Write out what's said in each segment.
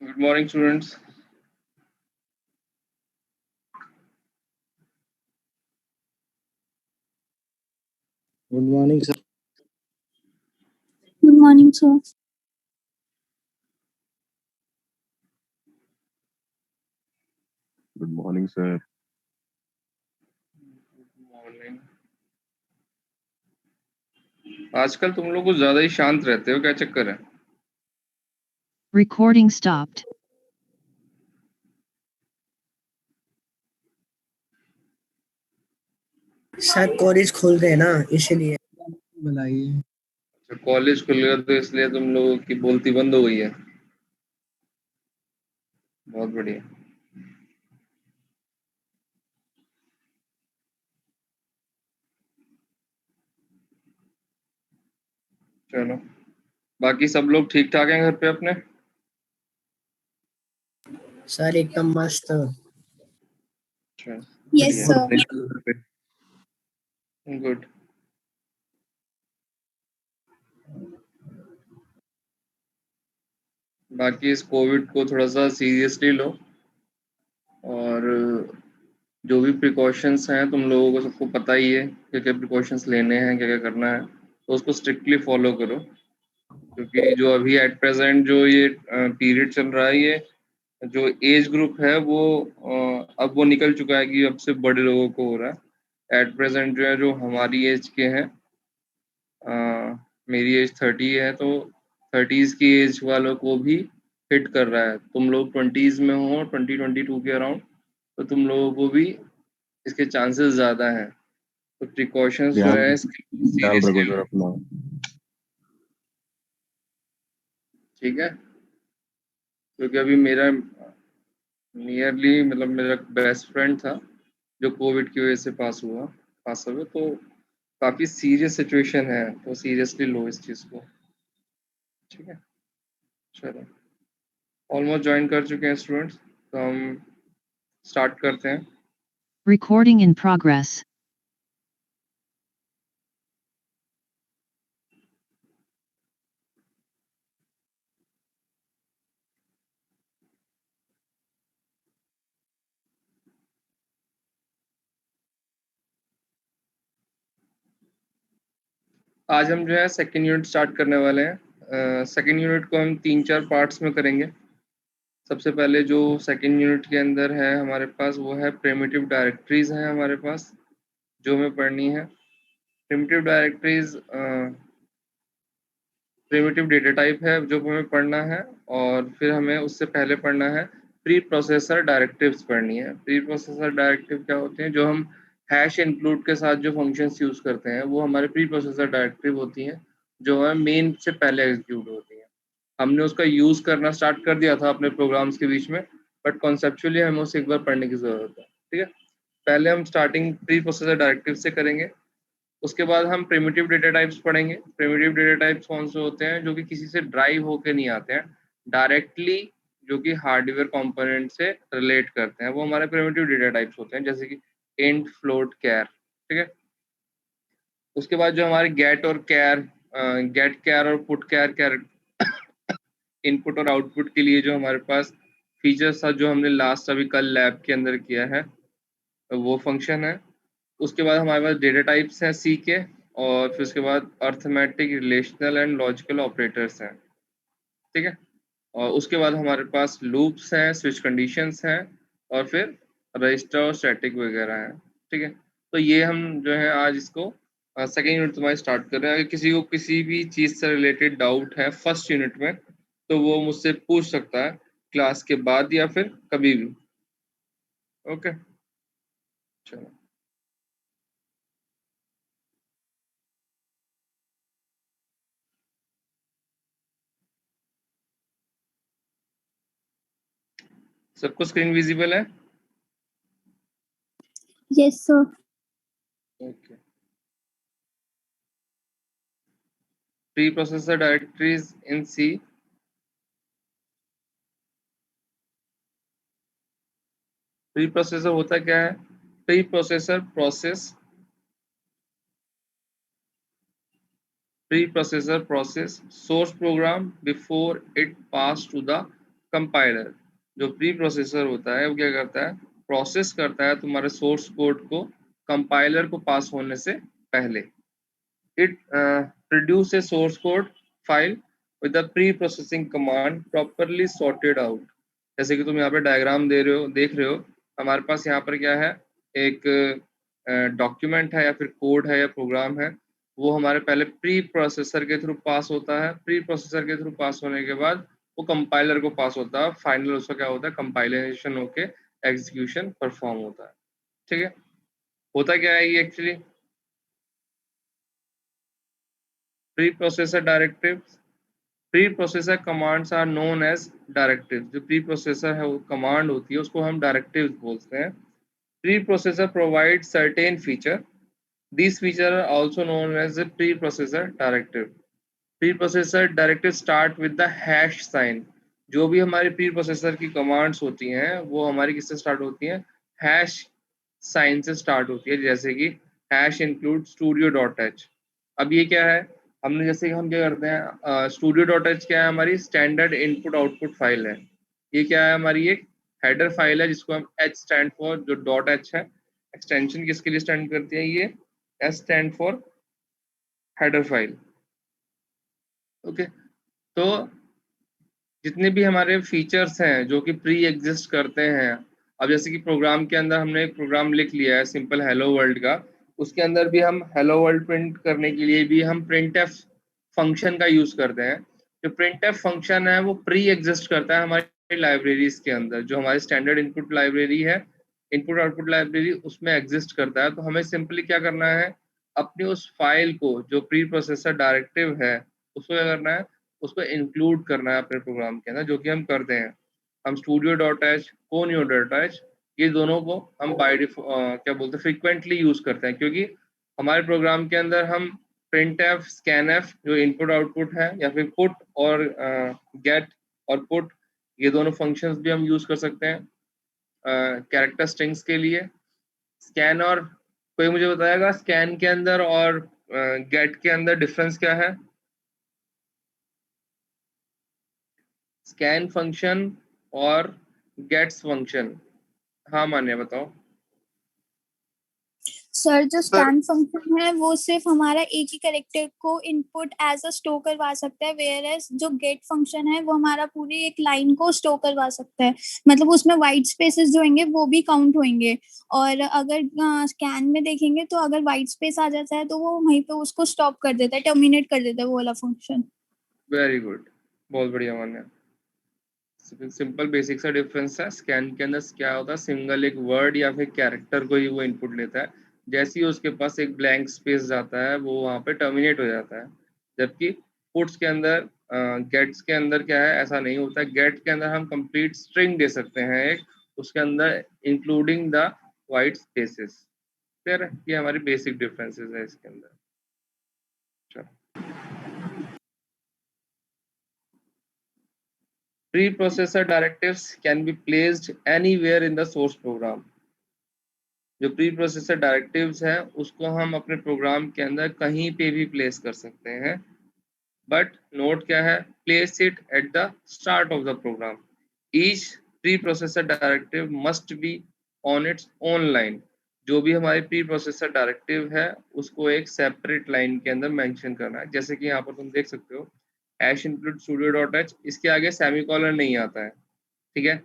Good morning, students. Good morning, sir. Good morning, sir. Good morning, sir. Good morning. आजकल तुम लोग कुछ ज्यादा ही शांत रहते हो, क्या चक्कर है? Recording stopped. शायद कॉलेज खोल रहे हैं ना, इसलिए बुलाइए। अच्छा, कॉलेज खुल गया तो इसलिए तुम लोगों की बोलती बंद हो गई है। बहुत बढ़िया। चलो, बाकी सब लोग ठीक ठाक हैं घर पे अपने? सर एकदम मस्त। अच्छा, Yes, बढ़िया। sir. गुड। बाकी इस कोविड को थोड़ा सा सीरियसली लो, और जो भी प्रिकॉशंस हैं तुम लोगों को सबको पता ही है क्या क्या प्रिकॉशंस लेने हैं, क्या क्या करना है, तो उसको स्ट्रिक्टली फॉलो करो। क्योंकि जो अभी एट प्रेजेंट जो ये पीरियड चल रहा है, ये जो एज ग्रुप है वो अब वो निकल चुका है कि अब से बड़े लोगों को हो रहा है। एट प्रेजेंट जो है, जो हमारी एज के हैं, मेरी एज 30 है, तो 30s की एज वालों को भी हिट कर रहा है। तुम लोग 20s में हो, 2022 के अराउंड, तो तुम लोगों को भी इसके चांसेस ज़्यादा हैं। तो प्रिकॉशंस जो है ख्याल रखो सीरियसली सर लो, अपना। ठीक है? क्योंकि अभी मेरा नियरली मतलब मेरा बेस्ट फ्रेंड था जो कोविड की वजह से पास हुआ, तो काफ़ी सीरियस सिचुएशन है, तो सीरियसली लो इस चीज़ को, ठीक है? चलो, ऑलमोस्ट ज्वाइन कर चुके हैं स्टूडेंट्स, तो हम स्टार्ट करते हैं। Recording in progress. आज हम जो है सेकेंड यूनिट स्टार्ट करने वाले हैं। सेकेंड यूनिट को हम 3-4 पार्ट्स में करेंगे। सबसे पहले जो सेकेंड यूनिट के अंदर है हमारे पास, वो है प्रिमिटिव डायरेक्टरीज हैं हमारे पास, जो हमें पढ़नी है। Primitive directories primitive data type है जो हमें पढ़ना है, और फिर हमें उससे पहले पढ़ना है प्री प्रोसेसर डायरेक्टिव्स पढ़नी है। प्री प्रोसेसर डायरेक्टिव क्या होते हैं? जो हम हैश इंक्लूड के साथ जो फंक्शंस यूज़ करते हैं वो हमारे प्री प्रोसेसर डायरेक्टिव होती हैं, जो हमें मेन से पहले एग्जीक्यूट होती हैं। हमने उसका यूज़ करना स्टार्ट कर दिया था अपने प्रोग्राम्स के बीच में, बट कॉन्सेप्चुअली हमें उसे एक बार पढ़ने की ज़रूरत है, ठीक है? पहले हम स्टार्टिंग प्री प्रोसेसर डायरेक्टिव से करेंगे। उसके बाद हम प्रिमिटिव डेटा टाइप्स पढ़ेंगे। प्रिमिटिव डेटा टाइप्स कौन से होते हैं? जो कि किसी से ड्राइव होके नहीं आते हैं, डायरेक्टली जो कि हार्डवेयर कंपोनेंट से रिलेट करते हैं, वो हमारे प्रिमिटिव डेटा टाइप्स होते हैं, जैसे कि इंट, फ्लोट, कैर, ठीक है? उसके बाद जो हमारे गेट कैर और पुट कैर इनपुट और आउटपुट के लिए जो हमारे पास फीचर्स था, जो हमने लास्ट अभी कल लैब के अंदर किया है, वो फंक्शन है। उसके बाद हमारे पास डेटा टाइप्स हैं सी के, और फिर उसके बाद arithmetic, relational and logical operators हैं, ठीक है? और उसके बाद हमारे पास लूप्स हैं, स्विच कंडीशंस हैं, और फिर रजिस्टर और स्टैटिक वगैरह हैं, ठीक है? तो ये हम जो है आज इसको सेकेंड यूनिट तुम्हारी स्टार्ट कर रहे हैं। अगर किसी को किसी भी चीज़ से रिलेटेड डाउट है फर्स्ट यूनिट में, तो वो मुझसे पूछ सकता है क्लास के बाद या फिर कभी भी। ओके, चलो। सबको स्क्रीन विजिबल है? Yes, sir. Okay. Preprocessor directories in C. Preprocessor होता क्या है? Preprocessor process source program before it pass to the compiler, जो प्री प्रोसेसर होता है वो क्या करता है, प्रोसेस करता है तुम्हारे सोर्स कोड को कंपाइलर को पास होने से पहले। It produce a source code file with the pre processing command properly sorted out. जैसे कि तुम यहाँ पे डायग्राम देख रहे हो, हमारे पास यहाँ पर क्या है, एक डॉक्यूमेंट है या फिर कोड है या प्रोग्राम है, वो हमारे पहले प्री प्रोसेसर के थ्रू पास होता है। प्री प्रोसेसर के थ्रू पास होने के बाद वो कंपाइलर को पास होता है, फाइनल उसका क्या होता है, कंपाइलेशन होके एग्जीक्यूशन परफॉर्म होता है। ठीक है, होता क्या है ये actually, preprocessor directives, preprocessor commands are known as directive. जो प्री प्रोसेसर है वो कमांड होती है उसको हम डायरेक्टिव्स बोलते हैं। Pre processor provide certain feature, these features are also known as the preprocessor directive. Preprocessor directive start with the hash sign। जो भी हमारी प्री प्रोसेसर की कमांड्स होती हैं वो हमारी किससे स्टार्ट होती हैं, हैश साइन से स्टार्ट होती है। जैसे कि hash include studio dot H. अब ये क्या है, हमने जैसे कि हम क्या करते हैं, स्टूडियो डॉट एच क्या है, हमारी स्टैंडर्ड इनपुट आउटपुट फाइल है। ये क्या है, हमारी एक हेडर फाइल है जिसको हम एच स्टैंड फॉर, जो डॉट एच है एक्सटेंशन किसके लिए स्टैंड करती है, ये S stand for header file. Okay, तो जितने भी हमारे फीचर्स हैं जो कि प्री एग्जिस्ट करते हैं, अब जैसे कि प्रोग्राम के अंदर हमने एक प्रोग्राम लिख लिया है सिंपल हेलो वर्ल्ड का, उसके अंदर भी हम हेलो वर्ल्ड प्रिंट करने के लिए भी हम printf फंक्शन का यूज करते हैं। जो printf फंक्शन है वो प्री एग्जिस्ट करता है हमारी लाइब्रेरीज के अंदर, जो हमारी स्टैंडर्ड इनपुट लाइब्रेरी है, इनपुट आउटपुट लाइब्रेरी, उसमें एग्जिस्ट करता है। तो हमें सिंपली क्या करना है, अपनी उस फाइल को जो प्री प्रोसेसर डायरेक्टिव है उसको क्या करना है, उसको इंक्लूड करना है अपने प्रोग्राम के अंदर, जो कि हम करते हैं। हम studio dot H, conio dot H, ये दोनों को हम क्या बोलते हैं, फ्रिक्वेंटली यूज करते हैं, क्योंकि हमारे प्रोग्राम के अंदर हम printf, scanf जो इनपुट आउटपुट है, या फिर पुट और गेट और पुट, ये दोनों फंक्शंस भी हम यूज कर सकते हैं कैरेक्टर स्ट्रिंग्स के लिए। स्कैन और, कोई मुझे बताएगा स्कैन के अंदर और गेट के अंदर डिफरेंस क्या है, स्कैन फंक्शन और गेट्स फंक्शन। हाँ मान्य बताओ। सर जो स्कैन फंक्शन है वो सिर्फ हमारा एक ही कैरेक्टर को इनपुट एज अ स्टोर करवा सकता है, वेयर एज जो गेट फंक्शन है वो हमारा पूरी एक लाइन को स्टोर करवा सकता है। मतलब उसमें वाइट स्पेसेस जो होंगे वो भी काउंट होंगे, और अगर स्कैन में देखेंगे तो अगर वाइट स्पेस आ जाता है तो वो वहीं पे उसको स्टॉप कर देता है, टर्मिनेट कर देता है वो वाला फंक्शन। वेरी गुड, बहुत बढ़िया मान्य। सिंपल बेसिक सा डिफरेंस है, स्कैन के अंदर क्या होता है, सिंगल एक वर्ड या फिर कैरेक्टर को ही वो इनपुट लेता है, जैसे ही उसके पास एक ब्लैंक स्पेस जाता है वो वहाँ पे टर्मिनेट हो जाता है। जबकि पुट्स के अंदर, गेट्स के अंदर क्या है, ऐसा नहीं होता। गेट के अंदर हम कंप्लीट स्ट्रिंग दे सकते हैं एक, उसके अंदर including the white spaces. Clear है, ये हमारी बेसिक डिफरेंसेस है इसके अंदर। चलो, Preprocessor directives can be placed anywhere in the source program। जो प्री प्रोसेसर डायरेक्टिव्स है उसको हम अपने प्रोग्राम के अंदर कहीं पे भी प्लेस कर सकते हैं, बट नोट क्या है, place it at the start of the program. Each preprocessor directive must be on its own line. जो भी हमारी प्री प्रोसेसर डायरेक्टिव है उसको एक सेपरेट लाइन के अंदर मेंशन करना है। जैसे कि यहाँ पर तुम देख सकते हो hash include studio dot H, इसके आगे सेमीकोलन नहीं आता है, ठीक है,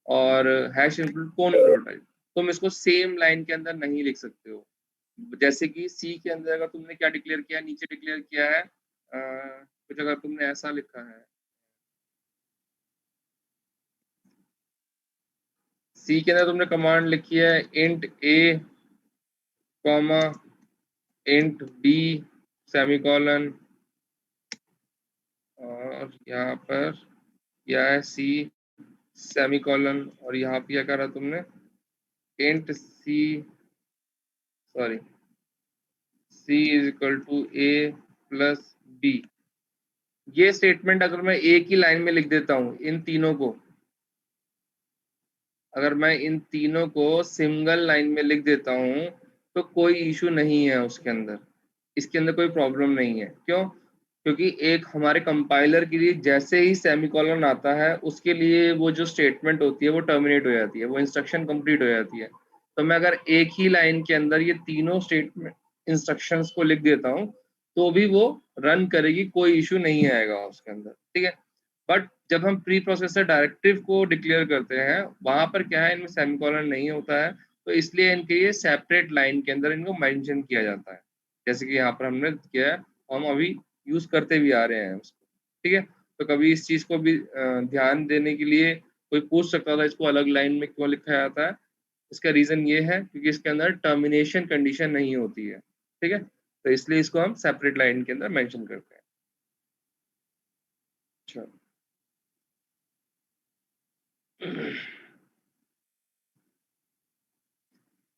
और hash include conio dot H, तुम इसको सेम लाइन के अंदर नहीं लिख सकते हो। जैसे कि सी के अंदर अगर तुमने क्या डिक्लेयर किया, नीचे डिक्लेयर किया है कुछ, अगर तुमने ऐसा लिखा है, सी के अंदर तुमने कमांड लिखी है इंट ए कॉमा इंट बी सेमीकोलन, और यहाँ पर किया है सी सेमीकोलन, और यहाँ पे क्या करा तुमने, int C, sorry, C is equal to A plus B. ये स्टेटमेंट अगर मैं एक ही लाइन में लिख देता हूँ इन तीनों को, अगर मैं इन तीनों को सिंगल लाइन में लिख देता हूँ तो कोई इशू नहीं है उसके अंदर, इसके अंदर कोई प्रॉब्लम नहीं है। क्यों? क्योंकि एक हमारे कंपाइलर के लिए जैसे ही सेमीकोलन आता है उसके लिए वो जो स्टेटमेंट होती है वो टर्मिनेट हो जाती है, वो इंस्ट्रक्शन कंप्लीट हो जाती है। तो मैं अगर एक ही लाइन के अंदर ये तीनों स्टेटमेंट इंस्ट्रक्शंस को लिख देता हूँ तो भी वो रन करेगी, कोई इशू नहीं आएगा उसके अंदर, ठीक है। बट जब हम प्री प्रोसेसर डायरेक्टिव को डिक्लेयर करते हैं वहां पर क्या है, इनमें सेमीकोलन नहीं होता है, तो इसलिए इनके ये सेपरेट लाइन के अंदर इनको मेंशन किया जाता है, जैसे कि यहाँ पर हमने किया है, हम अभी यूज करते भी आ रहे हैं उसको, ठीक है। तो कभी इस चीज को भी ध्यान देने के लिए कोई पूछ सकता था इसको अलग लाइन में क्यों लिखा जाता है। इसका रीजन ये है क्योंकि इसके अंदर टर्मिनेशन कंडीशन नहीं होती है, ठीक है, तो इसलिए इसको हम सेपरेट लाइन के अंदर मेंशन करते हैं। अच्छा,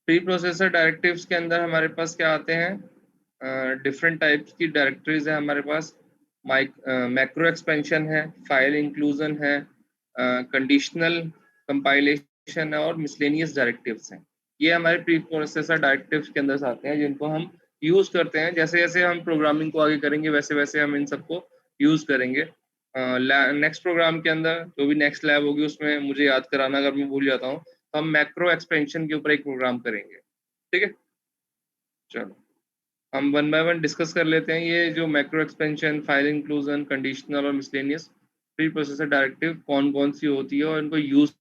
प्री प्रोसेसर डायरेक्टिव्स के अंदर हमारे पास क्या आते हैं, डिफरेंट टाइप्स की डायरेक्टरीज है हमारे पास। मैक्रो एक्सपेंशन है, फाइल इंक्लूजन है, कंडीशनल कंपाइलेशन है और मिसलेनियस डायरेक्टिव्स हैं। ये हमारे प्री प्रोसेसर डायरेक्टिव्स के अंदर आते हैं जिनको हम यूज करते हैं। जैसे जैसे हम प्रोग्रामिंग को आगे करेंगे वैसे वैसे हम इन सबको यूज करेंगे। नेक्स्ट प्रोग्राम के अंदर जो भी नेक्स्ट लैब होगी उसमें मुझे याद कराना अगर मैं भूल जाता हूँ, तो हम मैक्रो एक्सपेंशन के ऊपर एक प्रोग्राम करेंगे, ठीक है। चलो हम वन बाय वन डिस्कस कर लेते हैं ये जो macro expansion, file inclusion, conditional और मिसलेनियस प्री प्रोसेसर डायरेक्टिव कौन कौन सी होती है और इनको यूज।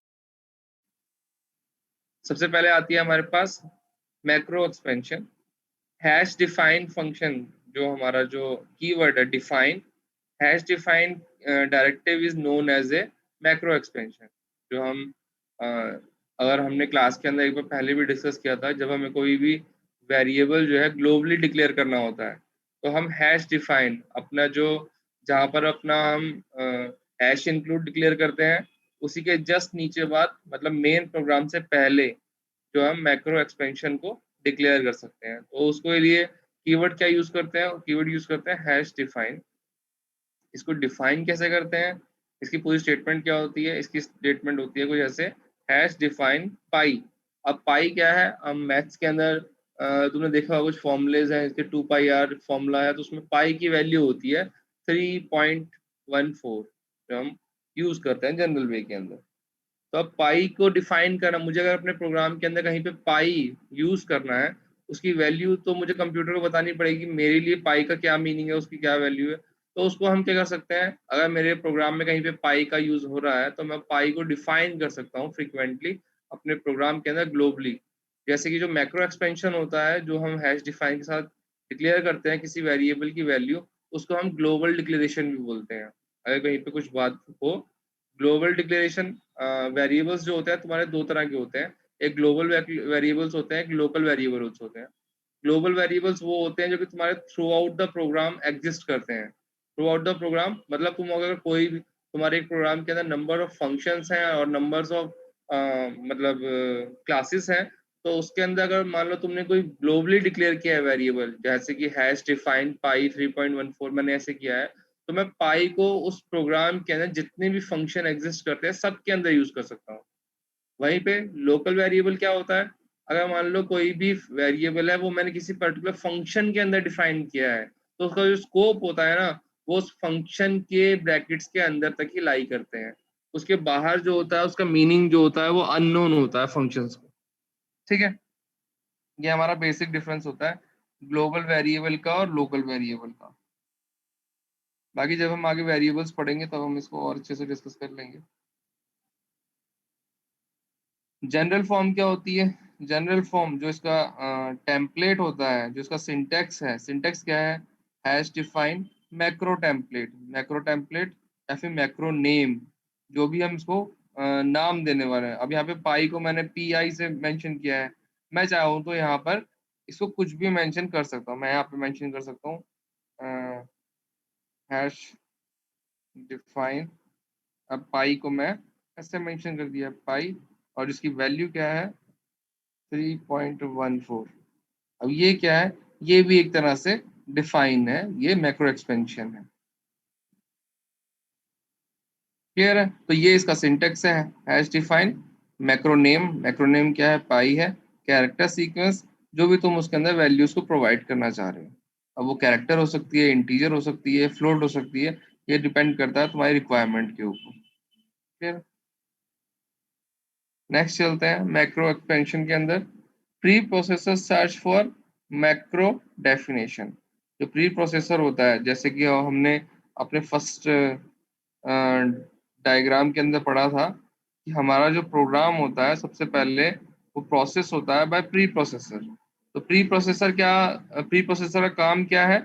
सबसे पहले आती है हमारे पास macro expansion. Hash define function, जो हमारा जो कीवर्ड है define, hash define directive is known as a macro expansion. जो हम अगर हमने क्लास के अंदर एक बार पहले भी डिस्कस किया था, जब हमें कोई भी वेरिएबल जो है ग्लोबली डिक्लेयर करना होता है तो हम हैश डिफाइन अपना जो जहाँ पर अपना हम हैश इंक्लूड डिक्लेयर करते हैं उसी के जस्ट नीचे बाद मतलब मेन प्रोग्राम से पहले जो हम मैक्रो एक्सपेंशन को डिक्लेयर कर सकते हैं। तो उसके लिए कीवर्ड क्या यूज करते हैं, कीवर्ड यूज करते हैं हैश डिफाइन। इसको डिफाइन कैसे करते हैं, इसकी पूरी स्टेटमेंट क्या होती है, इसकी स्टेटमेंट होती है कुछ ऐसे, हैश डिफाइन पाई। अब पाई क्या है, हम मैथ्स के अंदर तुमने देखा होगा कुछ फॉर्मूलेज हैं, इसके 2πr फॉर्मूला है, तो उसमें पाई की वैल्यू होती है 3.14 जो हम यूज करते हैं जनरल वे के अंदर। तो अब पाई को डिफाइन करना, मुझे अगर अपने प्रोग्राम के अंदर कहीं पे पाई यूज करना है उसकी वैल्यू तो मुझे कंप्यूटर को बतानी पड़ेगी मेरे लिए पाई का क्या मीनिंग है, उसकी क्या वैल्यू है। तो उसको हम क्या कर सकते हैं, अगर मेरे प्रोग्राम में कहीं पे पाई का यूज हो रहा है तो मैं पाई को डिफाइन कर सकता हूँ फ्रिक्वेंटली अपने प्रोग्राम के अंदर ग्लोबली। जैसे कि जो मैक्रो एक्सपेंशन होता है जो हम हैश डिफाइन के साथ डिक्लेयर करते हैं किसी वेरिएबल की वैल्यू, उसको हम ग्लोबल डिक्लेरेशन भी बोलते हैं। अगर कहीं पे कुछ बात हो, ग्लोबल डिक्लेरेशन वेरिएबल्स जो होते हैं तुम्हारे दो तरह के होते हैं, एक ग्लोबल वेरिएबल्स होते हैं, एक लोकल वेरिएबल्स होते हैं। ग्लोबल वेरिएबल्स वो होते हैं जो कि तुम्हारे throughout the program exist करते हैं। थ्रू आउट द प्रोग्राम मतलब तुम अगर कोई भी तुम्हारे एक प्रोग्राम के अंदर नंबर ऑफ फंक्शंस हैं और नंबर्स ऑफ मतलब क्लासेस हैं, तो उसके अंदर अगर मान लो तुमने कोई ग्लोबली डिक्लेयर किया है वेरिएबल, जैसे कि हैश डिफाइन पाई 3.14 मैंने ऐसे किया है, तो मैं पाई को उस प्रोग्राम के अंदर जितने भी फंक्शन एग्जिस्ट करते हैं सब के अंदर यूज कर सकता हूँ। वहीं पे लोकल वेरिएबल क्या होता है, अगर मान लो कोई भी वेरिएबल है वो मैंने किसी पर्टिकुलर फंक्शन के अंदर डिफाइन किया है, तो उसका जो स्कोप होता है ना वो उस फंक्शन के ब्रैकेट्स के अंदर तक ही लाई करते हैं। उसके बाहर जो होता है उसका मीनिंग जो होता है वो अननोन होता है फंक्शंस को, ठीक है। ये हमारा बेसिक डिफरेंस होता है ग्लोबल वेरिएबल का और लोकल वेरिएबल का। बाकी जब हम आगे वेरिएबल्स पढ़ेंगे तब हम इसको और अच्छे से डिस्कस कर लेंगे। जनरल फॉर्म क्या होती है, जनरल फॉर्म जो इसका टेम्पलेट होता है, जो इसका सिंटेक्स है, सिंटेक्स क्या है, hash define macro template, macro template या फिर मैक्रो नेम, जो भी हम इसको नाम देने वाले हैं। अब यहाँ पे पाई को मैंने PI से मेंशन किया है, मैं चाहूँ तो यहाँ पर इसको कुछ भी मेंशन कर सकता हूँ। मैं यहाँ पे मेंशन कर सकता हूँ हैश डिफाइन, अब पाई को मैं ऐसे मेंशन कर दिया पाई और इसकी वैल्यू क्या है 3.14। अब ये क्या है, ये भी एक तरह से डिफाइन है, ये मैक्रो एक्सपेंशन है। क्लियर है, तो ये इसका सिंटेक्स है हैश डिफाइन मैक्रोनेम, मैक्रोनेम क्या है पाई है, कैरेक्टर सीक्वेंस जो भी तुम उसके अंदर वैल्यूज को प्रोवाइड करना चाह रहे हो। अब वो कैरेक्टर हो सकती है, इंटीजर हो सकती है, फ्लोट हो सकती है, ये डिपेंड करता है तुम्हारी रिक्वायरमेंट के ऊपर। फिर नेक्स्ट चलते हैं मैक्रो एक्सपेंशन के अंदर। Pre processor search for macro definition. जो प्री प्रोसेसर होता है, जैसे कि हमने अपने फर्स्ट डायग्राम के अंदर पढ़ा था कि हमारा जो प्रोग्राम होता है सबसे पहले वो प्रोसेस होता है बाय प्री प्रोसेसर। तो प्री प्रोसेसर का काम क्या है?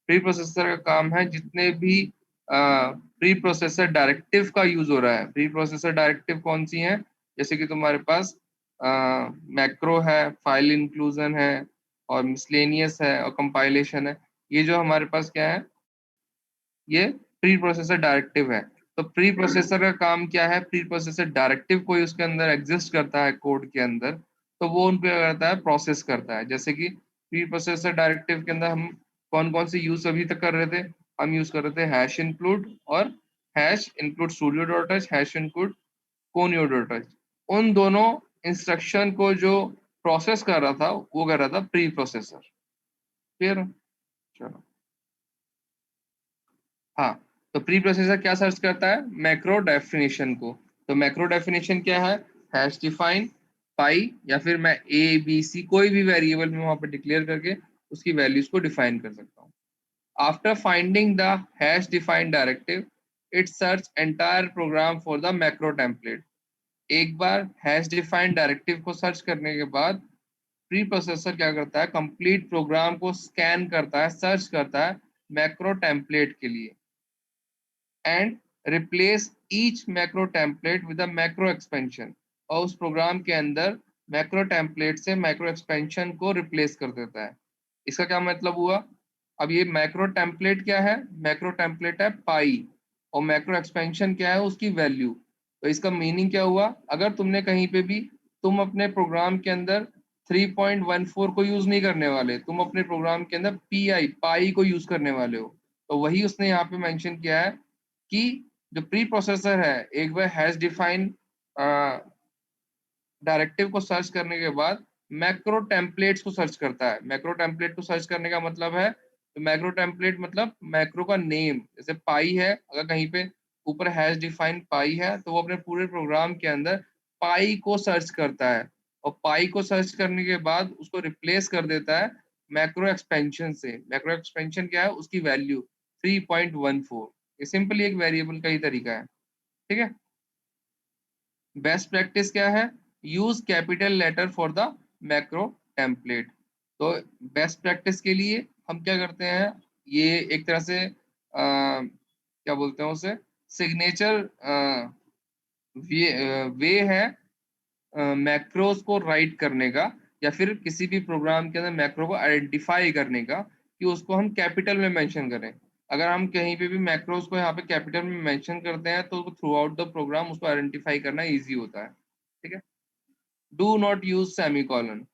प्री प्रोसेसर का काम है जितने भी प्री प्रोसेसर डायरेक्टिव का यूज हो रहा है। प्री प्रोसेसर डायरेक्टिव कौन सी है? जैसे कि तुम्हारे पास मैक्रो है, फाइल इंक्लूजन है, और मिसलेनियस है, और कंपाइलेशन है। ये जो हमारे पास क्या है, ये प्री प्रोसेसर डायरेक्टिव है। तो प्री प्रोसेसर का काम क्या है? प्री प्रोसेसर डायरेक्टिव कोई उसके अंदर एग्जिस्ट करता है कोड के अंदर, तो वो उनको क्या करता है? प्रोसेस करता है। जैसे कि प्री प्रोसेसर डायरेक्टिव के अंदर हम कौन कौन से यूज अभी तक कर रहे थे? हम यूज कर रहे थे हैश इंक्लूड और hash include studio dot h, hash include conio dot h। उन दोनों इंस्ट्रक्शन को जो प्रोसेस कर रहा था वो कर रहा था प्री प्रोसेसर। फिर चलो, हाँ, तो प्री प्रोसेसर क्या सर्च करता है? मैक्रो डेफिनेशन को। तो मैक्रो डेफिनेशन क्या है? हैश डिफाइन पाई, या फिर मैं ए बी सी कोई भी वेरिएबल में वहां पर डिक्लेयर करके उसकी वैल्यूज को डिफाइन कर सकता हूँ। After finding the hash define directive, it search entire program for the macro template. एक बार हैश डिफाइन डायरेक्टिव को सर्च करने के बाद प्री प्रोसेसर क्या करता है? कंप्लीट प्रोग्राम को स्कैन करता है, सर्च करता है मैक्रो टेम्पलेट के लिए, and replace each macro template with a macro expansion. और उस प्रोग्राम के अंदर मैक्रो टेम्पलेट से मैक्रो एक्सपेंशन को रिप्लेस कर देता है। इसका क्या मतलब हुआ? अब ये मैक्रो टेम्पलेट क्या है? मैक्रो टेम्पलेट है पाई, और मैक्रो एक्सपेंशन क्या है? उसकी वैल्यू। तो इसका मीनिंग क्या हुआ? अगर तुमने कहीं पे भी, तुम अपने प्रोग्राम के अंदर 3.14 को यूज नहीं करने वाले, तुम अपने प्रोग्राम के अंदर पाई को यूज करने वाले हो, तो वही उसने यहाँ पे मेंशन किया है कि जो प्री प्रोसेसर है एक बार हैश डिफाइन डायरेक्टिव को सर्च करने के बाद मैक्रो टेम्पलेट्स को सर्च करता है। मैक्रो टेम्पलेट को सर्च करने का मतलब है, तो मैक्रो टेम्पलेट मतलब मैक्रो का नेम। जैसे पाई है, अगर कहीं पे ऊपर हैश डिफाइन पाई है तो वो अपने पूरे प्रोग्राम के अंदर पाई को सर्च करता है, और पाई को सर्च करने के बाद उसको रिप्लेस कर देता है मैक्रो एक्सपेंशन से। मैक्रो एक्सपेंशन क्या है? उसकी वैल्यू 3.14। ये सिंपली एक वेरिएबल का ही तरीका है। ठीक है। बेस्ट प्रैक्टिस क्या है? Use capital letter for the macro template. तो बेस्ट प्रैक्टिस के लिए हम क्या करते हैं, ये एक तरह से क्या बोलते हैं उसे, सिग्नेचर वे है मैक्रोज को राइट करने का, या फिर किसी भी प्रोग्राम के अंदर मैक्रो को आइडेंटिफाई करने का, कि उसको हम कैपिटल में मेंशन करें। अगर हम कहीं पे भी मैक्रोज को यहाँ पे कैपिटल में मेंशन करते हैं तो थ्रू आउट द प्रोग्राम उसको आइडेंटिफाई करना इजी होता है। ठीक है। Do not use semicolon.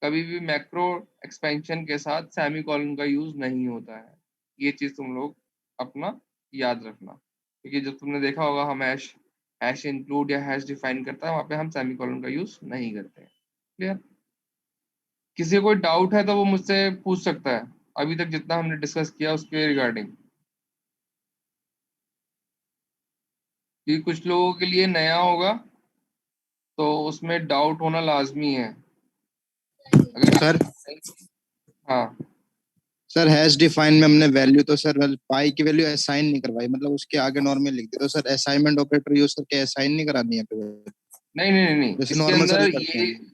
कभी भी मैक्रो एक्सपेंशन के साथ सेमीकॉलन का यूज नहीं होता है। ये चीज तुम लोग अपना याद रखना, क्योंकि जब तुमने देखा होगा हम हैश हैश इंक्लूड या हैश डिफाइन करता है, वहां पे हम सेमीकॉलन का यूज नहीं करते हैं। क्लियर? किसी को कोई डाउट है तो वो मुझसे पूछ सकता है अभी तक जितना हमने डिस्कस किया उसके रिगार्डिंग, क्योंकि कुछ लोगों के लिए नया होगा तो उसमें डाउट होना लाजमी है। अगर सर हाँ, सर हैश डिफाइन में हमने वैल्यू तो सर पाई की वैल्यू असाइन नहीं करवाई, मतलब उसके आगे नॉर्मल लिख दी, तो सर असाइनमेंट ऑपरेटर यूज करके असाइन नहीं करानी है पे, नहीं नहीं नहीं नहीं, जैसे इसके नॉर्मल अंदर सभी करते ये हैं।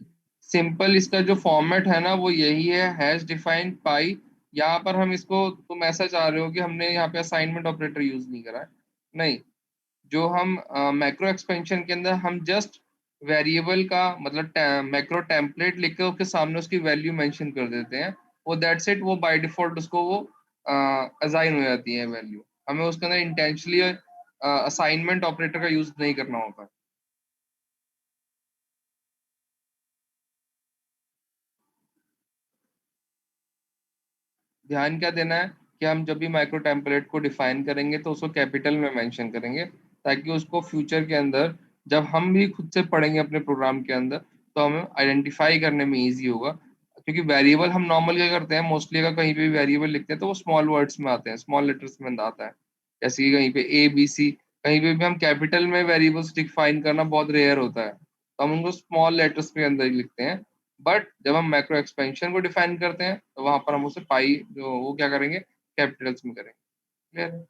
सिंपल इसका जो फॉर्मेट है ना वो यही है, हैश डिफाइन पाई। यहाँ पर हम इसको, तुम ऐसा चाह रहे हो कि हमने यहाँ पे असाइनमेंट ऑपरेटर यूज नहीं करा है? नहीं, जो हम मैक्रो एक्सपेंशन के अंदर हम जस्ट वेरिएबल का मतलब मैक्रो टेम्पलेट लिख के उसके सामने उसकी वैल्यू मेंशन कर देते हैं, वो दैट्स इट। वो बाय डिफॉल्ट उसको वो असाइन हो जाती है वैल्यू। हमें उसके अंदर इंटेंशनली असाइनमेंट ऑपरेटर का यूज नहीं करना होता। ध्यान क्या देना है कि हम जब भी माइक्रो टेम्पलेट को डिफाइन करेंगे तो उसको कैपिटल में मेंशन करेंगे, ताकि उसको फ्यूचर के अंदर जब हम भी खुद से पढ़ेंगे अपने प्रोग्राम के अंदर तो हमें आइडेंटिफाई करने में इजी होगा क्योंकि वेरिएबल हम नॉर्मल क्या करते हैं, मोस्टली अगर कहीं पे भी वेरिएबल लिखते हैं तो वो स्मॉल वर्ड्स में आते हैं, स्मॉल लेटर्स में आता है। जैसे कि कहीं पे ए बी सी, कहीं पे भी हम कैपिटल में वेरिएबल्स डिफाइन करना बहुत रेयर होता है, तो हम उनको स्मॉल लेटर्स के अंदर ही लिखते हैं। बट जब हम मैक्रो एक्सपेंशन को डिफाइन करते हैं तो वहां पर हम उसे पाई जो वो क्या करेंगे, कैपिटल्स में करेंगे। क्लियर है?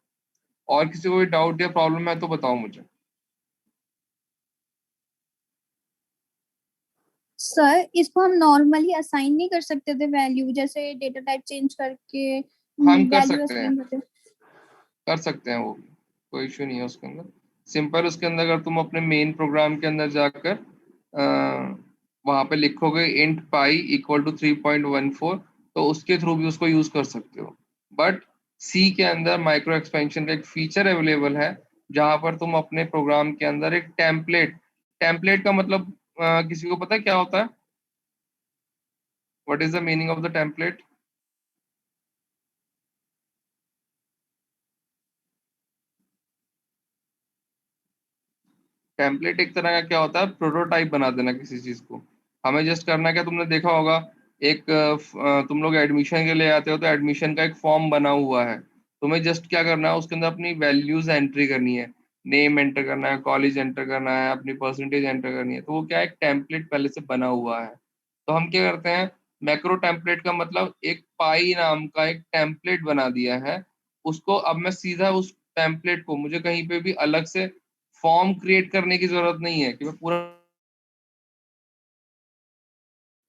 और किसी को कोई डाउट या प्रॉब्लम है तो बताओ मुझे। सर इसको हम नॉर्मली असाइन नहीं कर सकते थे वैल्यू, जैसे डेटा टाइप चेंज करके हम कर वैल्यू सकते हैं, असाइन करते? कर सकते हैं वो भी, कोई इशू नहीं है उसके अंदर। सिंपल उसके अंदर अगर तुम अपने मेन प्रोग्राम के अंदर जाकर वहां पे लिखोगे इंट पाई इक्वल टू 3.14, तो उसके थ्रू भी उसको यूज कर सकते हो। बट सी के अंदर माइक्रो एक्सपेंशन का एक फीचर अवेलेबल है जहां पर तुम अपने प्रोग्राम के अंदर एक टेम्पलेट, टेम्पलेट का मतलब किसी को पता है क्या होता है? What is the meaning of the template? Template एक तरह का क्या होता है, प्रोटोटाइप बना देना किसी चीज को। हमें जस्ट करना क्या, तुमने देखा होगा एक तुम लोग एडमिशन के लिए आते हो तो एडमिशन का एक फॉर्म बना हुआ है, तुम्हें जस्ट क्या करना है, उसके अंदर अपनी वैल्यूज एंट्री करनी है, नेम एंटर करना है, कॉलेज एंटर करना है, अपनी परसेंटेज एंटर करनी है। तो वो क्या है, एक टेम्पलेट पहले से बना हुआ है। तो हम क्या करते हैं, मैक्रो टेम्पलेट का मतलब एक पाई नाम का एक टेम्पलेट बना दिया है, उसको अब मैं सीधा उस टेम्पलेट को, मुझे कहीं पे भी अलग से फॉर्म क्रिएट करने की जरूरत नहीं है कि मैं पूरा,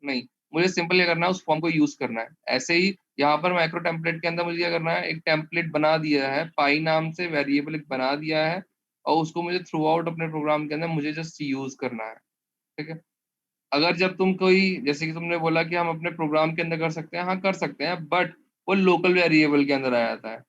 नहीं, मुझे सिंपल क्या करना है, उस फॉर्म को यूज करना है। ऐसे ही यहाँ पर माइक्रो टेम्पलेट के अंदर मुझे क्या करना है, एक टेम्पलेट बना दिया है, पाई नाम से वेरिएबल एक बना दिया है, और उसको मुझे थ्रू आउट अपने प्रोग्राम के अंदर मुझे जस्ट यूज करना है। ठीक है? अगर जब तुम कोई, जैसे कि तुमने बोला कि हम अपने प्रोग्राम के अंदर कर सकते हैं, हाँ कर सकते हैं, बट वो लोकल वेरिएबल के अंदर आ जाता है।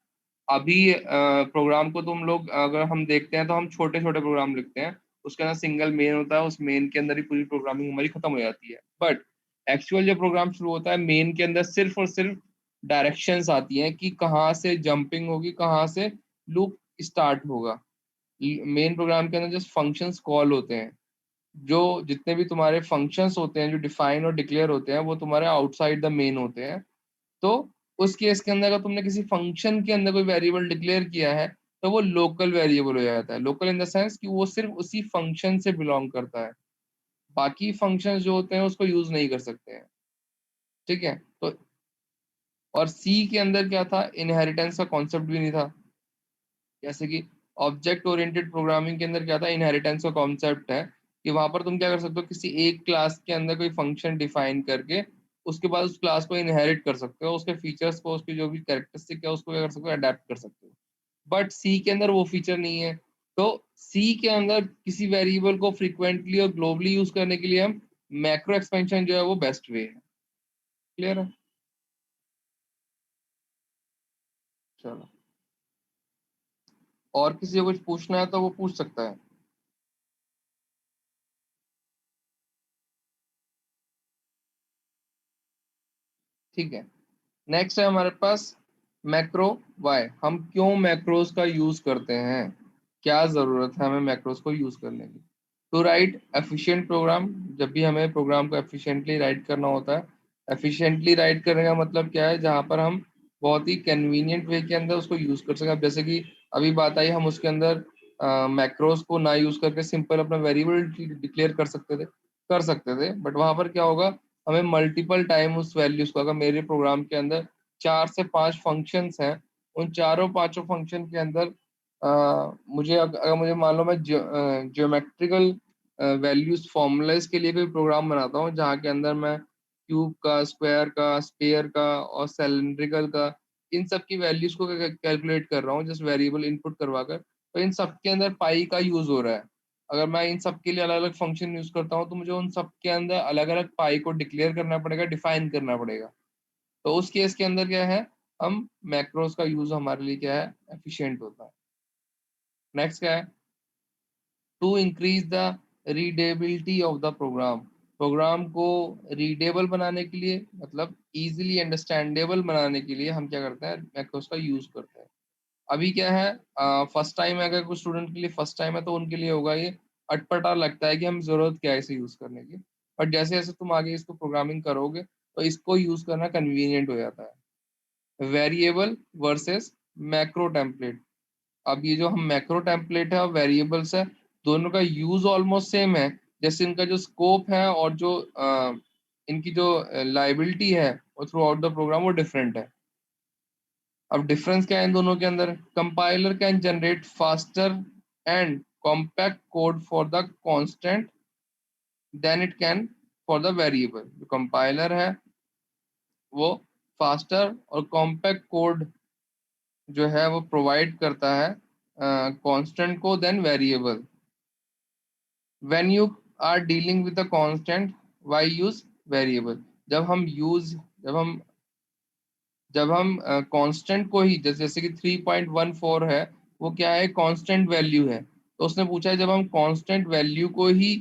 अभी प्रोग्राम को तुम लोग अगर हम देखते हैं तो हम छोटे छोटे प्रोग्राम लिखते हैं, उसके अंदर सिंगल मेन होता है, उस मेन के अंदर ही पूरी प्रोग्रामिंग हमारी खत्म हो जाती है। बट एक्चुअल जो प्रोग्राम शुरू होता है, मेन के अंदर सिर्फ और सिर्फ डायरेक्शंस आती हैं कि कहाँ से जंपिंग होगी, कहाँ से लूप स्टार्ट होगा। मेन प्रोग्राम के अंदर जस्ट फंक्शंस कॉल होते हैं, जो जितने भी तुम्हारे फंक्शंस होते हैं जो डिफाइन और डिक्लेयर होते हैं वो तुम्हारे आउटसाइड द मेन होते हैं। तो उस केस के अंदर अगर तुमने किसी फंक्शन के अंदर कोई वेरिएबल डिक्लेयर किया है तो वो लोकल वेरिएबल हो जाता है। लोकल इन द सेंस कि वो सिर्फ उसी फंक्शन से बिलोंग करता है, बाकी फंक्शंस जो होते हैं उसको यूज नहीं कर सकते हैं। ठीक है? तो और सी के अंदर क्या था, इनहेरिटेंस का कॉन्सेप्ट भी नहीं था। जैसे कि ऑब्जेक्ट ओरिएंटेड प्रोग्रामिंग के अंदर क्या था, इनहेरिटेंस का कॉन्सेप्ट है कि वहां पर तुम क्या कर सकते हो, किसी एक क्लास के अंदर कोई फंक्शन डिफाइन करके उसके बाद उस क्लास को इनहेरिट कर सकते हो, उसके फीचर्स को, उसकी जो भी कैरेक्टरिस्टिक है उसको क्या कर सकते हो, अडेप्ट कर सकते हो। बट सी के अंदर वो फीचर नहीं है। तो सी के अंदर किसी वेरिएबल को फ्रीक्वेंटली और ग्लोबली यूज करने के लिए हम मैक्रो एक्सपेंशन जो है वो बेस्ट वे है। क्लियर है? चलो, और किसी को कुछ पूछना है तो वो पूछ सकता है। ठीक है, नेक्स्ट है हमारे पास मैक्रो वाई। हम क्यों मैक्रोस का यूज करते हैं, क्या जरूरत है हमें मैक्रोस को यूज करने की? टू राइट एफिशिएंट प्रोग्राम, जब भी हमें प्रोग्राम को एफिशिएंटली राइट करना होता है। एफिशिएंटली राइट करने का मतलब क्या है, जहाँ पर हम बहुत ही कन्वीनियंट वे के अंदर उसको यूज कर सकें। अब जैसे कि अभी बात आई, हम उसके अंदर मैक्रोस को ना यूज करके सिंपल अपना वेरिएबल डिक्लेयर कर सकते थे। बट वहां पर क्या होगा, हमें मल्टीपल टाइम उस वैल्यूज को, अगर मेरे प्रोग्राम के अंदर 4 से 5 फंक्शंस हैं, उन चारों पांचों फंक्शन के अंदर मुझे अगर मुझे मान लो मैं ज्योमेट्रिकल वैल्यूज फॉर्मूलाइज के लिए कोई प्रोग्राम बनाता हूँ जहाँ के अंदर मैं क्यूब का, स्क्वायर का, स्पेयर का और सिलेंड्रिकल का, इन सब की वैल्यूज को कैलकुलेट कर रहा हूँ जस्ट वेरिएबल इनपुट करवा कर, तो इन सब के अंदर पाई का यूज हो रहा है। अगर मैं इन सब के लिए अलग अलग फंक्शन यूज करता हूँ तो मुझे उन सब के अंदर अलग अलग पाई को डिक्लेयर करना पड़ेगा, डिफाइन करना पड़ेगा। तो उस केस के अंदर क्या है, हम मैक्रोस का यूज हमारे लिए क्या है, एफिशिएंट होता है। नेक्स्ट क्या है, to increase the readability of the program. Program को रीडेबल बनाने के लिए, मतलब इजीली अंडरस्टैंडेबल बनाने के लिए हम क्या करते हैं, मैक्रोस का यूज करते हैं। अभी क्या है, फर्स्ट टाइम अगर कुछ स्टूडेंट के लिए फर्स्ट टाइम है तो उनके लिए होगा ये अटपटा लगता है कि हम जरूरत क्या है इसे यूज करने की। बट जैसे जैसे तुम आगे इसको प्रोग्रामिंग करोगे तो इसको यूज करना कन्वीनियंट हो जाता है। Variable versus macro template. अब ये जो हम मैक्रो टेम्पलेट है और वेरिएबल्स है, दोनों का यूज ऑलमोस्ट सेम है, जैसे इनका जो स्कोप है और जो इनकी जो लाइबिलिटी है वो थ्रू आउट द प्रोग्राम वो डिफरेंट है। अब डिफरेंस क्या है इन दोनों के अंदर? Compiler can generate faster and compact code for the constant than it can for the variable. जो कंपाइलर है वो फास्टर और कॉम्पैक्ट कोड जो है वो प्रोवाइड करता है कांस्टेंट को then variable. When you are dealing with the constant why use variable? जब हम कांस्टेंट को ही जैसे कि 3.14 है, वो क्या है? कांस्टेंट वैल्यू है। तो उसने पूछा है जब हम कांस्टेंट वैल्यू को ही